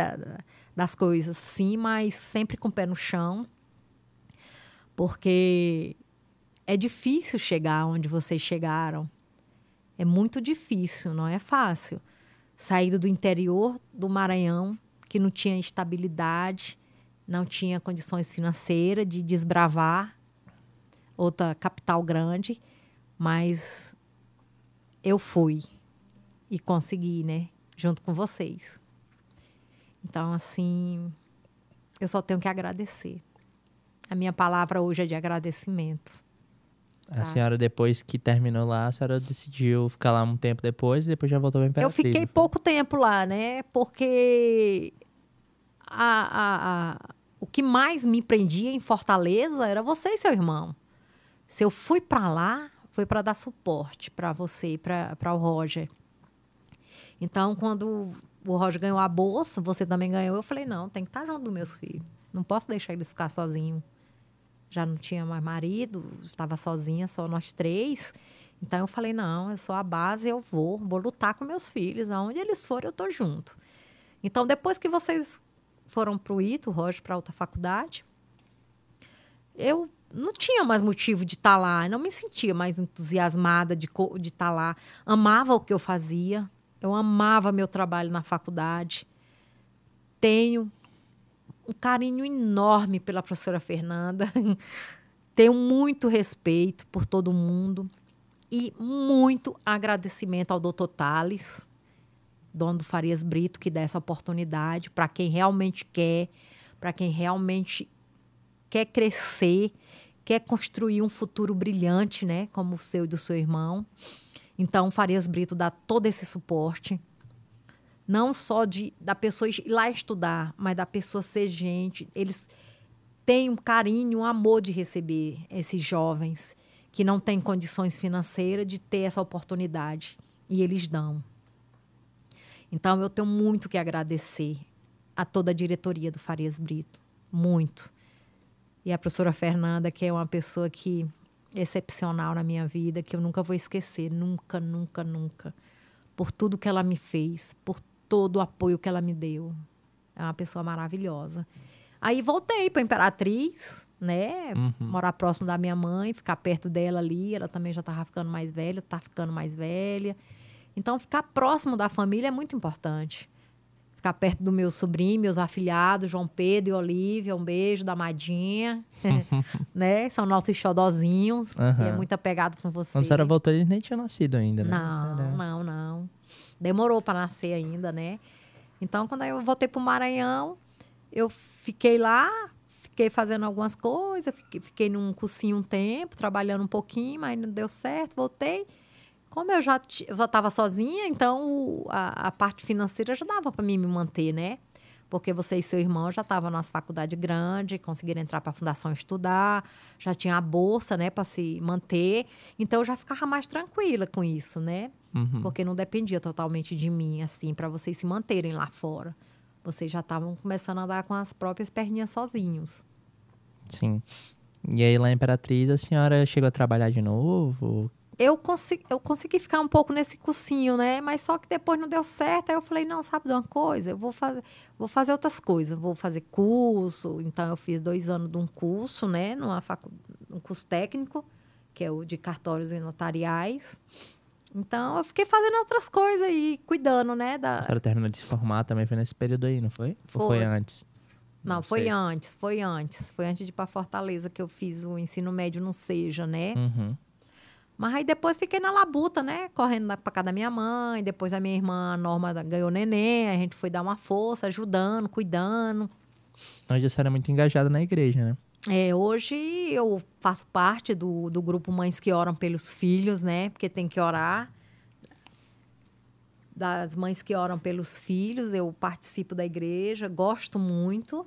das coisas, sim, mas sempre com o pé no chão, porque é difícil chegar onde vocês chegaram. É muito difícil, não é fácil. Saído do interior do Maranhão, que não tinha estabilidade, não tinha condições financeiras de desbravar outra capital grande, mas eu fui e consegui, né? Junto com vocês. Então, assim, eu só tenho que agradecer. A minha palavra hoje é de agradecimento. A senhora, depois que terminou lá, a senhora decidiu ficar lá um tempo depois e depois já voltou para Imperatriz. Eu fiquei pouco tempo lá, né? Porque o que mais me prendia em Fortaleza era você e seu irmão. Se eu fui para lá, foi para dar suporte para você, para o Roger. Então, quando o Roger ganhou a bolsa, você também ganhou, eu falei, não, tem que estar junto dos meus filhos. Não posso deixar eles ficar sozinhos. Já não tinha mais marido, estava sozinha, só nós 3. Então, eu falei, não, eu sou a base, eu vou lutar com meus filhos. Aonde eles forem, eu estou junto. Então, depois que vocês foram para o ITA, o Roger para outra faculdade, eu não tinha mais motivo de estar lá. Eu não me sentia mais entusiasmada de estar lá. Amava o que eu fazia. Eu amava meu trabalho na faculdade. Tenho um carinho enorme pela professora Fernanda. Tenho muito respeito por todo mundo. E muito agradecimento ao doutor Tales, dono do Farias Brito, que dá essa oportunidade para quem realmente quer, para quem realmente quer crescer, quer construir um futuro brilhante, né, como o seu e do seu irmão. Então, o Farias Brito dá todo esse suporte, não só da pessoa ir lá estudar, mas da pessoa ser gente. Eles têm um carinho, um amor de receber esses jovens que não têm condições financeiras de ter essa oportunidade. E eles dão. Então, eu tenho muito que agradecer a toda a diretoria do Farias Brito. Muito. E a professora Fernanda, que é uma pessoa que excepcional na minha vida, que eu nunca vou esquecer. Nunca, nunca, nunca. Por tudo que ela me fez, por todo o apoio que ela me deu. É uma pessoa maravilhosa. Aí voltei para Imperatriz, né? Morar próximo da minha mãe, ficar perto dela ali. Ela também já estava ficando mais velha, está ficando mais velha. Então, ficar próximo da família é muito importante. Ficar perto do meu sobrinho, meus afilhados, João Pedro e Olívia. Um beijo da Madinha. Né? São nossos xodozinhos. E é muito apegado com você. Quando a senhora voltou, ele nem tinha nascido ainda, né? Não. Demorou para nascer ainda, né? Então, quando eu voltei para o Maranhão, eu fiquei lá, fiquei fazendo algumas coisas, fiquei num cursinho um tempo, trabalhando um pouquinho, mas não deu certo, voltei. Como eu já estava sozinha, então a parte financeira já dava para mim me manter, né? Porque você e seu irmão já estavam nas faculdades grandes, conseguiram entrar para a fundação estudar, já tinha a bolsa, né, para se manter. Então, eu já ficava mais tranquila com isso, né? Porque não dependia totalmente de mim, assim, para vocês se manterem lá fora. Vocês já estavam começando a andar com as próprias perninhas sozinhos. Sim. E aí, lá em Imperatriz, a senhora chegou a trabalhar de novo? Eu consegui ficar um pouco nesse cursinho, né? Mas só que depois não deu certo. Aí eu falei, não, sabe de uma coisa? Eu vou fazer outras coisas. Vou fazer curso. Então, eu fiz 2 anos de um curso, né? Um curso técnico, que é o de cartórios e notariais. Então, eu fiquei fazendo outras coisas e cuidando, né? A senhora terminou de se formar também, foi nesse período aí, não foi? Ou foi antes? Não, foi antes. Foi antes de ir para Fortaleza que eu fiz o ensino médio no SEJA, né? Mas aí depois fiquei na labuta, né? Correndo para casa da minha mãe. Depois a minha irmã, a Norma, ganhou neném. A gente foi dar uma força, ajudando, cuidando. Hoje a senhora é muito engajada na igreja, né? Hoje eu faço parte do grupo Mães que Oram pelos Filhos, né? Porque tem que orar. Das Mães que Oram pelos Filhos, eu participo da igreja, gosto muito.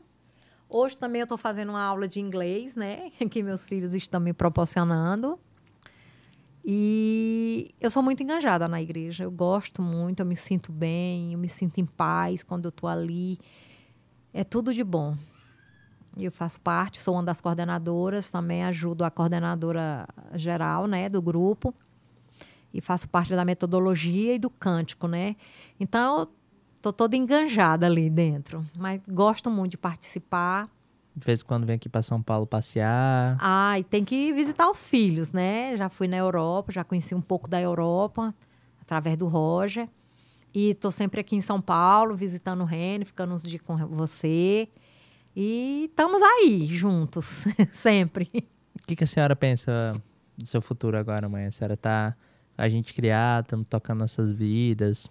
Hoje também eu estou fazendo uma aula de inglês, né? Que meus filhos estão me proporcionando. E eu sou muito engajada na igreja. Eu gosto muito, eu me sinto bem, eu me sinto em paz quando eu estou ali. É tudo de bom. Eu faço parte, sou uma das coordenadoras, também ajudo a coordenadora geral, né, do grupo. E faço parte da metodologia e do cântico, né? Então, eu estou toda enganjada ali dentro. Mas gosto muito de participar. De vez em quando vem aqui para São Paulo passear. E tem que visitar os filhos, né? Já fui na Europa, já conheci um pouco da Europa, através do Roger. E estou sempre aqui em São Paulo, visitando o Reni, ficando uns dias com você. E estamos aí, juntos, sempre. O que a senhora pensa do seu futuro agora, mãe? A senhora tá... A gente criar, estamos tocando nossas vidas,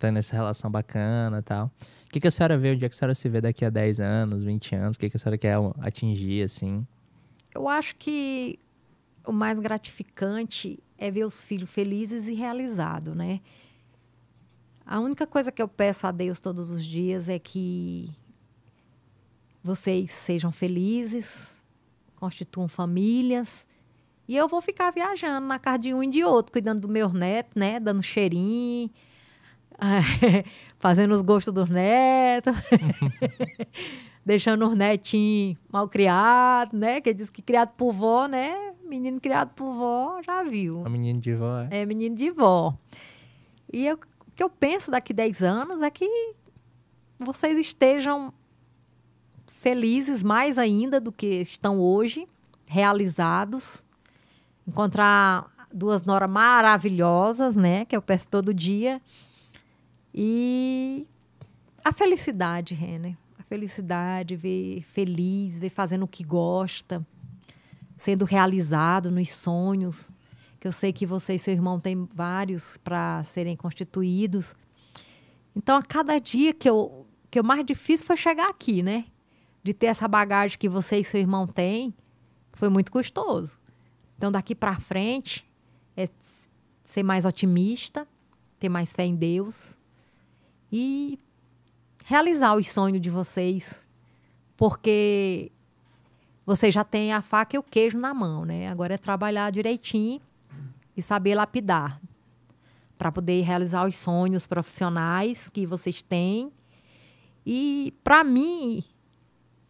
tendo essa relação bacana e tal. O que a senhora vê, onde é que a senhora se vê daqui a 10 anos, 20 anos? O que a senhora quer atingir, assim? Eu acho que o mais gratificante é ver os filhos felizes e realizados, né? A única coisa que eu peço a Deus todos os dias é que vocês sejam felizes, constituam famílias. E eu vou ficar viajando na casa de um e de outro, cuidando dos meus netos, né? Dando cheirinho, fazendo os gostos dos netos, deixando os netinhos mal criados, né? Que diz que criado por vó, né? Menino criado por vó, já viu. A menina de vó, É menino de vó. E o que eu penso daqui 10 anos é que vocês estejam felizes mais ainda do que estão hoje, realizados. Encontrar 2 noras maravilhosas, né? Que eu peço todo dia. E a felicidade, Renner. A felicidade, ver feliz, ver fazendo o que gosta, sendo realizado nos sonhos. Que eu sei que você e seu irmão têm vários para serem constituídos. Então, a cada dia que o mais difícil foi chegar aqui, né? De ter essa bagagem que você e seu irmão têm, foi muito custoso. Então, daqui para frente, é ser mais otimista, ter mais fé em Deus e realizar os sonhos de vocês, porque vocês já têm a faca e o queijo na mão, né? Agora é trabalhar direitinho e saber lapidar para poder realizar os sonhos profissionais que vocês têm. E, para mim,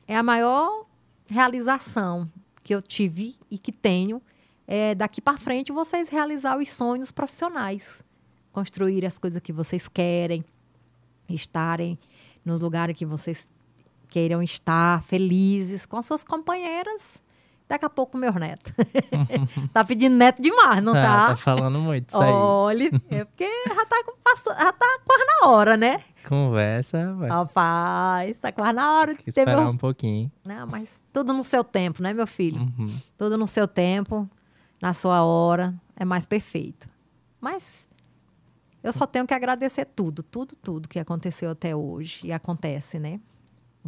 é a maior realização que eu tive e que tenho. Daqui para frente, vocês realizar os sonhos profissionais. Construir as coisas que vocês querem. Estarem nos lugares que vocês queiram estar, felizes, com suas companheiras. Daqui a pouco, meus netos. Tá pedindo neto demais, não tá? Tá falando muito isso aí. Olha, é porque já tá quase na hora, né? Conversa, vai. Rapaz, tá quase na hora de ter esperar um pouquinho. Não, mas tudo no seu tempo, né, meu filho? Uhum. Tudo no seu tempo, na sua hora, é mais perfeito. Mas eu só tenho que agradecer tudo que aconteceu até hoje e acontece, né?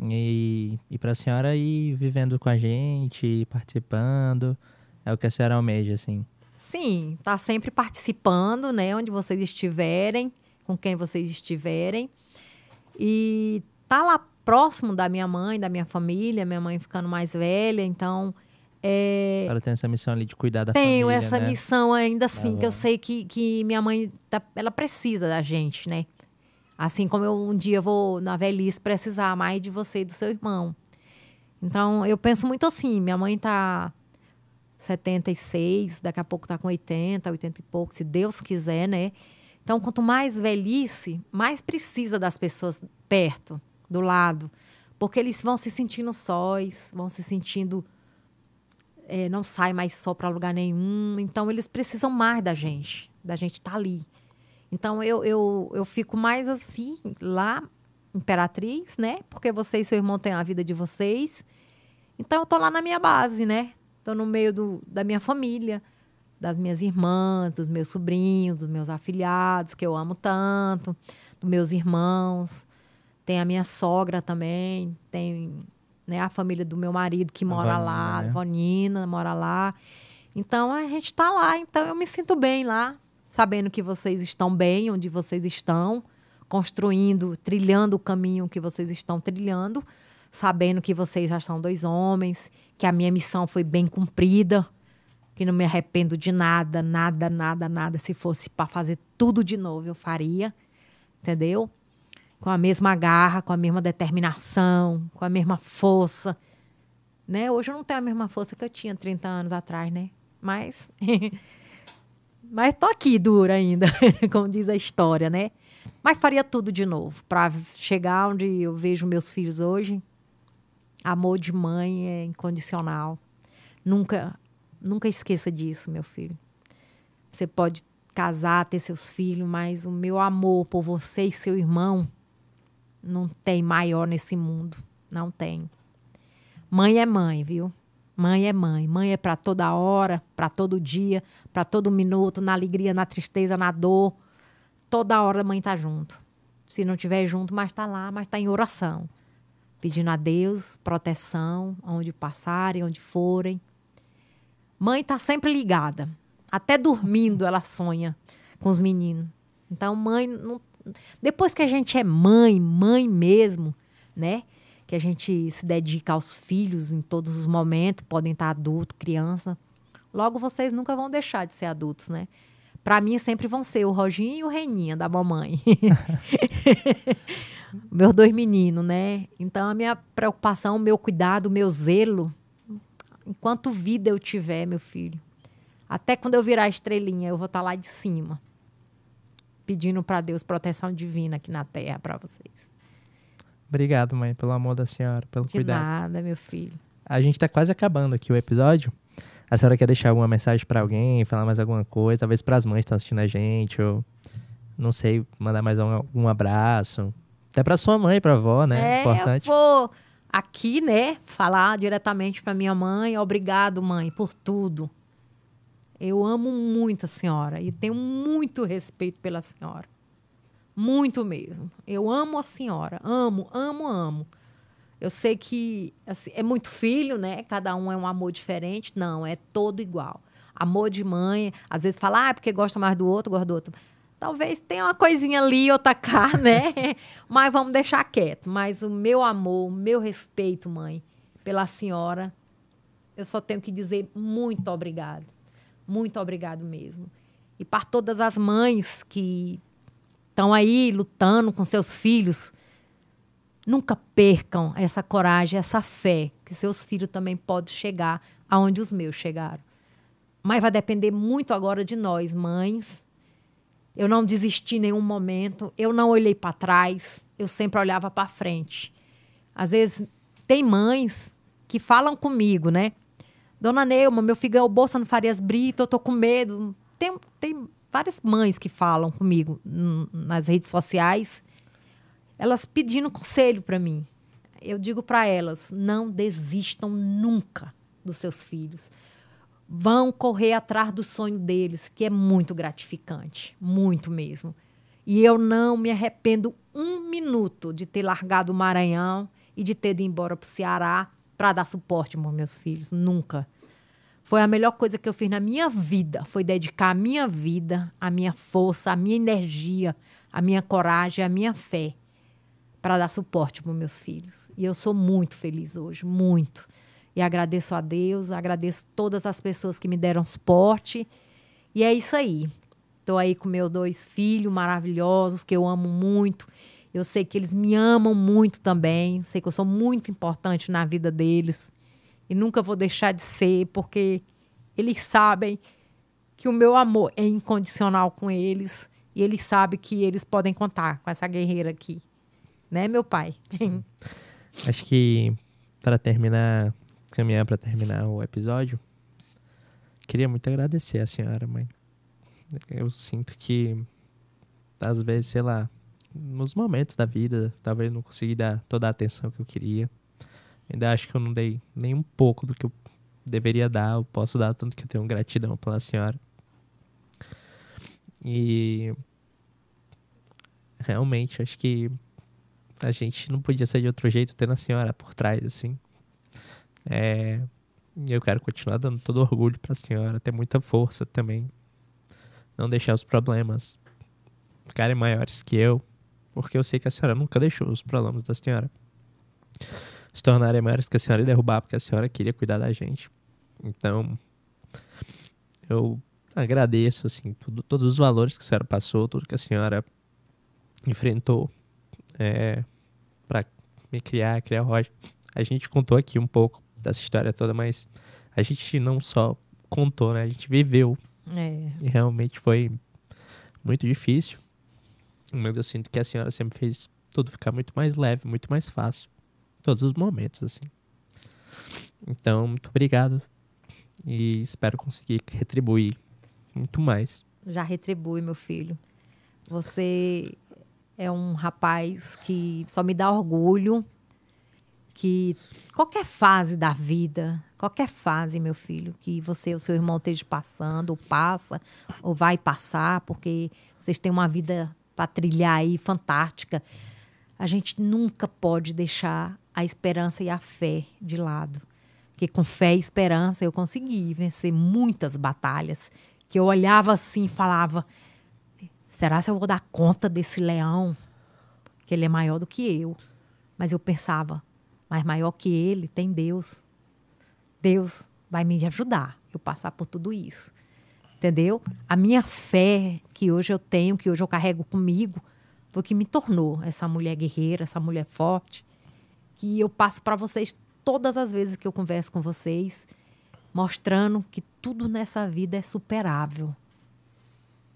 E pra senhora ir vivendo com a gente, participando, é o que a senhora almeja, assim. Sim, tá sempre participando, né? Onde vocês estiverem, com quem vocês estiverem. E tá lá próximo da minha mãe, da minha família, minha mãe ficando mais velha, então... Ela tem essa missão ali de cuidar da família, Tenho essa né? missão ainda assim, Tá que eu bom. sei que minha mãe, ela precisa da gente, né? Assim como eu um dia vou, na velhice, precisar mais de você e do seu irmão. Então, eu penso muito assim, minha mãe tá 76, daqui a pouco tá com 80 e pouco, se Deus quiser, né? Então, quanto mais velhice, mais precisa das pessoas perto, do lado. Porque eles vão se sentindo sós, vão se sentindo... não sai mais só para lugar nenhum. Então, eles precisam mais da gente tá ali. Então, eu fico mais assim, lá, Imperatriz, né? Porque você e seu irmão têm a vida de vocês. Então, eu tô lá na minha base, né? Tô no meio da minha família, das minhas irmãs, dos meus sobrinhos, dos meus afilhados, que eu amo tanto, dos meus irmãos. Tem a minha sogra também, tem, né, a família do meu marido que mora lá, né? Vonina, mora lá. Então, a gente tá lá. Então, eu me sinto bem lá, sabendo que vocês estão bem, onde vocês estão, construindo, trilhando o caminho que vocês estão trilhando, sabendo que vocês já são 2 homens, que a minha missão foi bem cumprida, que não me arrependo de nada, nada, nada, nada. Se fosse para fazer tudo de novo, eu faria, entendeu? Com a mesma garra, com a mesma determinação, com a mesma força, né? Hoje eu não tenho a mesma força que eu tinha 30 anos atrás, né? Mas tô aqui dura ainda, como diz a história, né? Mas faria tudo de novo para chegar onde eu vejo meus filhos hoje. Amor de mãe é incondicional. Nunca esqueça disso, meu filho. Você pode casar, ter seus filhos, mas o meu amor por você e seu irmão não tem maior nesse mundo. Não tem. Mãe é mãe, viu? Mãe é mãe. Mãe é para toda hora, para todo dia, para todo minuto, na alegria, na tristeza, na dor. Toda hora a mãe tá junto. Se não estiver junto, mas tá lá, mas tá em oração. Pedindo a Deus proteção, onde passarem, onde forem. Mãe tá sempre ligada. Até dormindo ela sonha com os meninos. Então, mãe... Não... Depois que a gente é mãe mesmo, né? que a gente se dedica aos filhos em todos os momentos, podem estar adulto, criança. Logo, vocês nunca vão deixar de ser adultos, né? Para mim, sempre vão ser o Roginho e o Reninha da mamãe. Meus 2 meninos, né? Então, a minha preocupação, o meu cuidado, o meu zelo, enquanto vida eu tiver, meu filho, até quando eu virar estrelinha, eu vou estar lá de cima, pedindo para Deus proteção divina aqui na terra para vocês. Obrigado, mãe, pelo amor da senhora, pelo cuidado. De nada, meu filho. A gente tá quase acabando aqui o episódio. A senhora quer deixar alguma mensagem pra alguém, falar mais alguma coisa, talvez pras mães que estão assistindo a gente, ou não sei, mandar mais um abraço. Até pra sua mãe, pra avó, né? Importante. Eu vou aqui, né, falar diretamente pra minha mãe. Obrigado, mãe, por tudo. Eu amo muito a senhora e tenho muito respeito pela senhora. Muito mesmo. Eu amo a senhora. Amo, amo, amo. Eu sei que assim, é muito filho, né? Cada um é um amor diferente. Não, é todo igual. Amor de mãe, às vezes fala, porque gosta mais do outro, gosta do outro. Talvez tenha uma coisinha ali, outra cá, né? Mas vamos deixar quieto. Mas o meu amor, o meu respeito, mãe, pela senhora, eu só tenho que dizer muito obrigado. Muito obrigado mesmo. E para todas as mães que estão aí lutando com seus filhos, nunca percam essa coragem, essa fé, que seus filhos também podem chegar aonde os meus chegaram. Mas vai depender muito agora de nós, mães. Eu não desisti em nenhum momento, eu não olhei para trás, eu sempre olhava para frente. Às vezes, tem mães que falam comigo, né? Dona Neuma, meu filho ganhou bolsa no Farias Brito, eu tô com medo. Tem várias mães que falam comigo nas redes sociais, elas pedindo conselho para mim. Eu digo para elas, não desistam nunca dos seus filhos. Vão correr atrás do sonho deles, que é muito gratificante, muito mesmo. E eu não me arrependo um minuto de ter largado o Maranhão e de ter ido embora para o Ceará para dar suporte aos meus filhos. Nunca. Foi a melhor coisa que eu fiz na minha vida, foi dedicar a minha vida, a minha força, a minha energia, a minha coragem, a minha fé para dar suporte para meus filhos. E eu sou muito feliz hoje, muito. E agradeço a Deus, agradeço todas as pessoas que me deram suporte. E é isso aí. Estou aí com meus 2 filhos maravilhosos, que eu amo muito. Eu sei que eles me amam muito também. Sei que eu sou muito importante na vida deles. E nunca vou deixar de ser, porque eles sabem que o meu amor é incondicional com eles. E eles sabem que eles podem contar com essa guerreira aqui. Né, meu pai? Acho que para terminar, caminhar para terminar o episódio, queria muito agradecer a senhora, mãe. Eu sinto que, às vezes, sei lá, nos momentos da vida, talvez não consegui dar toda a atenção que eu queria. Ainda acho que eu não dei nem um pouco do que eu deveria dar, eu posso dar, tanto que eu tenho gratidão pela senhora. E realmente, acho que a gente não podia ser de outro jeito tendo a senhora por trás, assim. Eu quero continuar dando todo orgulho pra senhora, ter muita força também. Não deixar os problemas ficarem maiores que eu, porque eu sei que a senhora nunca deixou os problemas da senhora se tornarem maiores que a senhora e derrubar, porque a senhora queria cuidar da gente. Então, eu agradeço, assim, todos os valores que a senhora passou, tudo que a senhora enfrentou para me criar o Roger. A gente contou aqui um pouco dessa história toda, mas a gente não só contou, né? A gente viveu. E realmente foi muito difícil. Mas eu sinto que a senhora sempre fez tudo ficar muito mais leve, muito mais fácil. Todos os momentos, assim. Então, muito obrigado. E espero conseguir retribuir muito mais. Já retribui, meu filho. Você é um rapaz que só me dá orgulho, que qualquer fase da vida, qualquer fase, meu filho, que você e o seu irmão estejam passando, ou passa, ou vai passar, porque vocês têm uma vida para trilhar aí fantástica, a gente nunca pode deixar a esperança e a fé de lado. Porque com fé e esperança eu consegui vencer muitas batalhas, que eu olhava assim e falava, será que eu vou dar conta desse leão? Que ele é maior do que eu. Mas eu pensava, Mas maior que ele tem Deus. Deus vai me ajudar eu passar por tudo isso. Entendeu? A minha fé que hoje eu tenho, que hoje eu carrego comigo, foi o que me tornou essa mulher guerreira, essa mulher forte, que eu passo para vocês todas as vezes que eu converso com vocês, mostrando que tudo nessa vida é superável.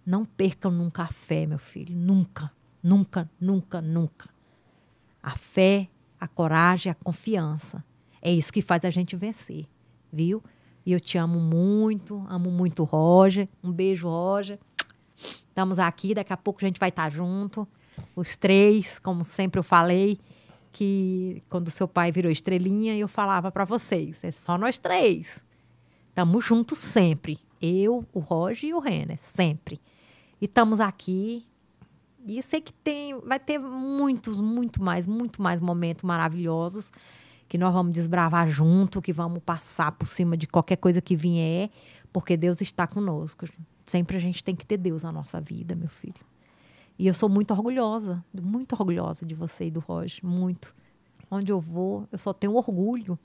Não percam nunca a fé, meu filho. Nunca, nunca, nunca, nunca. A fé, a coragem, a confiança. É isso que faz a gente vencer, viu? E eu te amo muito o Roger. Um beijo, Roger. Estamos aqui, daqui a pouco a gente vai estar junto. Os três, como sempre eu falei, que quando seu pai virou estrelinha, eu falava para vocês, é só nós três. Estamos juntos sempre. Eu, o Roger e o Renner, sempre. E estamos aqui. E sei que vai ter muito mais momentos maravilhosos que nós vamos desbravar junto, que vamos passar por cima de qualquer coisa que vier, porque Deus está conosco. Sempre a gente tem que ter Deus na nossa vida, meu filho. E eu sou muito orgulhosa de você e do Roger, muito. Onde eu vou, eu só tenho orgulho.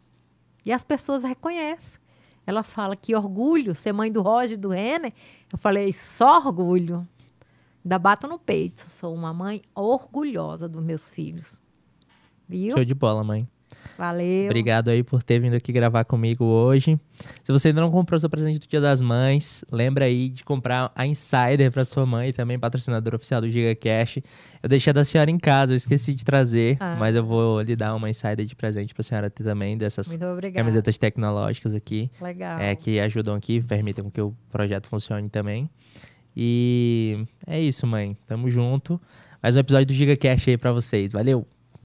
E as pessoas reconhecem. Elas falam que orgulho, ser mãe do Roger e do Renner. Eu falei, só orgulho. Ainda bato no peito. Sou uma mãe orgulhosa dos meus filhos. Viu? Show de bola, mãe. Valeu. Obrigado aí por ter vindo aqui gravar comigo hoje. Se você ainda não comprou seu presente do Dia das Mães, lembra aí de comprar a Insider para sua mãe, também patrocinadora oficial do GigaCast. Eu deixei a da senhora em casa, eu esqueci de trazer, mas eu vou lhe dar uma Insider de presente para a senhora ter também, dessas camisetas tecnológicas aqui. Legal. Que ajudam aqui, permitem que o projeto funcione também. E é isso, mãe. Tamo junto. Mais um episódio do GigaCast aí para vocês. Valeu!